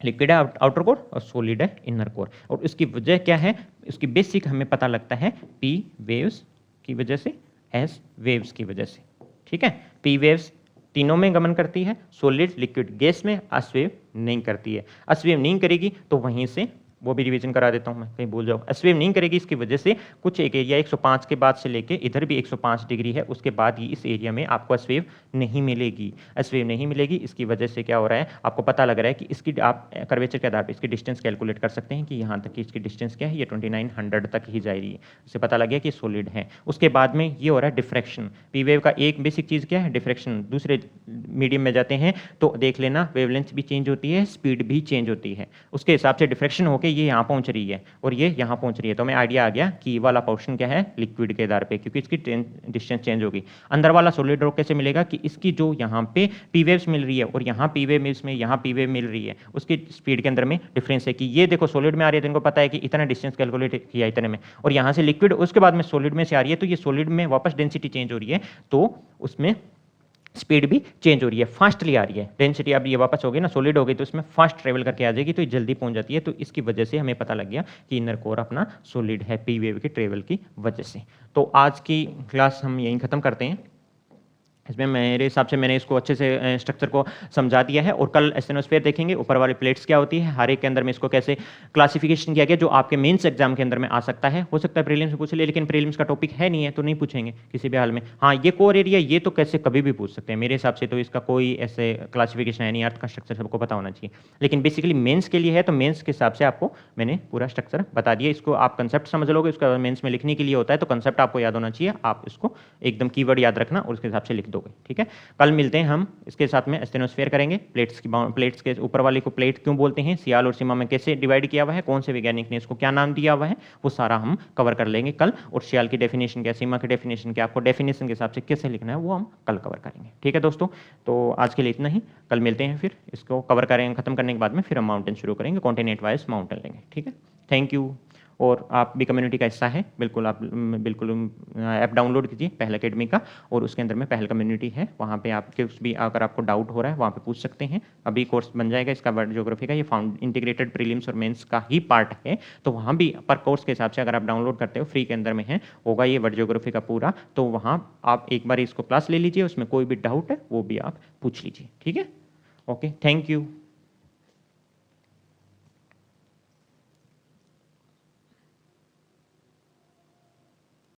लिक्विड है आउटर कोर और सॉलिड है इनर कोर। और इसकी वजह क्या है, इसकी बेसिक हमें पता लगता है पी वेव्स की वजह से, एस वेव्स की वजह से, ठीक है। पी वेव्स तीनों में गमन करती है, सॉलिड लिक्विड गैस में, एस वेव नहीं करती है। एस वेव नहीं करेगी तो वहीं से वो भी रिवीजन करा देता हूं मैं, कहीं भूल जाओ। एस वेव नहीं करेगी, इसकी वजह से कुछ एक एरिया 105 के बाद से लेके इधर भी 105 डिग्री है, उसके बाद ही इस एरिया में आपको एस वेव नहीं मिलेगी। एस वेव नहीं मिलेगी, इसकी वजह से क्या हो रहा है, आपको पता लग रहा है कि इसकी आप कर्वेचर के आधार पर इसकी डिस्टेंस कैलकुलेट कर सकते हैं कि यहाँ तक की इसकी डिस्टेंस क्या है, ये 2900 तक ही जाएगी। इससे पता लग गया कि सॉलिड है। उसके बाद में ये हो रहा है डिफ्रैक्शन। पी वेव का एक बेसिक चीज़ क्या है, डिफ्रैक्शन। दूसरे मीडियम में जाते हैं तो देख लेना वेवलेंथ भी चेंज होती है, स्पीड भी चेंज होती है, उसके हिसाब से डिफ्रैक्शन होकर ये यहाँ पहुंच रही है और ये यहाँ पहुंच रही है। तो हमें आइडिया आ गया कि वाला पोर्शन क्या है, लिक्विड के आधार पे, क्योंकि इसकी डिस्टेंस चेंज होगी। अंदर वाला सॉलिड रॉक कैसे मिलेगा कि इसकी जो यहाँ पे पी वेव्स मिल रही है और यहाँ पी वेव में यहाँ पी वेव मिल रही है, उसकी स्पीड के अंदर में डिफरेंस है कि ये देखो सॉलिड में आ रही है तो इनको पता है कि इतना डिस्टेंस कैलकुलेट किया इतने में, और यहाँ से लिक्विड उसके बाद में सॉलिड में से आ रही है तो ये सॉलिड में वापस डेंसिटी चेंज हो रही है, तो उसमें स्पीड भी चेंज हो रही है, फास्टली आ रही है। डेंसिटी अब ये वापस हो गई ना, सॉलिड हो गई तो इसमें फास्ट ट्रेवल करके आ जाएगी, तो ये जल्दी पहुंच जाती है। तो इसकी वजह से हमें पता लग गया कि इनर कोर अपना सॉलिड है पी वेव के ट्रेवल की वजह से। तो आज की क्लास हम यहीं खत्म करते हैं। इसमें मेरे हिसाब से मैंने इसको अच्छे से स्ट्रक्चर को समझा दिया है। और कल एस्टेनोस्फेयर देखेंगे, ऊपर वाली प्लेट्स क्या होती है, हर एक के अंदर में इसको कैसे क्लासिफिकेशन किया गया, जो आपके मेंस एग्जाम के अंदर में आ सकता है। हो सकता है प्रीलिम्स में पूछ ले, लेकिन प्रीलिम्स का टॉपिक है नहीं है तो नहीं पूछेंगे किसी भी हाल में। हाँ, ये कोर एरिया ये तो कैसे कभी भी पूछ सकते हैं मेरे हिसाब से, तो इसका कोई ऐसे क्लासिफिकेशन है नहीं, अर्थ का स्ट्रक्चर सबको पता होना चाहिए। लेकिन बेसिकली मेंस के लिए है, तो मेंस के हिसाब से आपको मैंने पूरा स्ट्रक्चर बता दिया। इसको आप कंसेप्ट समझ लोगे, उसका मेंस में लिखने के लिए होता है तो कंसेप्ट आपको याद होना चाहिए, आप इसको एकदम कीवर्ड याद रखना और उसके हिसाब से लिख दोगे, ठीक है। कल मिलते हैं हम, इसके साथ में एस्टेनोस्फेयर करेंगे, प्लेट्स के ऊपर वाले को प्लेट क्यों बोलते हैं, सियाल और सीमा में कैसे डिवाइड किया हुआ है, कौन से वैज्ञानिक ने इसको क्या नाम दिया हुआ है, वो सारा हम कवर कर लेंगे कल। और सियाल की डेफिनेशन क्या, सीमा की डेफिनेशन क्या, आपको डेफिनेशन के हिसाब से कैसे लिखना है वो हम कल कवर करेंगे, ठीक है दोस्तों। तो आज के लिए इतना ही, कल मिलते हैं, फिर इसको कवर करेंगे, खत्म करने के बाद में फिर हम माउंटेन शुरू करेंगे, कॉन्टिनेंट वाइज माउंटेन लेंगे, ठीक है। Thank you. और आप भी कम्युनिटी का हिस्सा है, बिल्कुल आप बिल्कुल ऐप डाउनलोड कीजिए पहल एकेडमी का, और उसके अंदर में पहल कम्युनिटी है, वहाँ पे आप कुछ भी अगर आपको डाउट हो रहा है वहाँ पे पूछ सकते हैं। अभी कोर्स बन जाएगा इसका वर्ल्ड ज्योग्राफी का, ये इंटीग्रेटेड प्रीलिम्स और मेंस का ही पार्ट है, तो वहाँ भी पर कोर्स के हिसाब से अगर आप डाउनलोड करते हो फ्री के अंदर में है, होगा ये वर्ल्ड ज्योग्राफी का पूरा, तो वहाँ आप एक बार इसको क्लास ले लीजिए, उसमें कोई भी डाउट है वो भी आप पूछ लीजिए, ठीक है। Okay, thank you.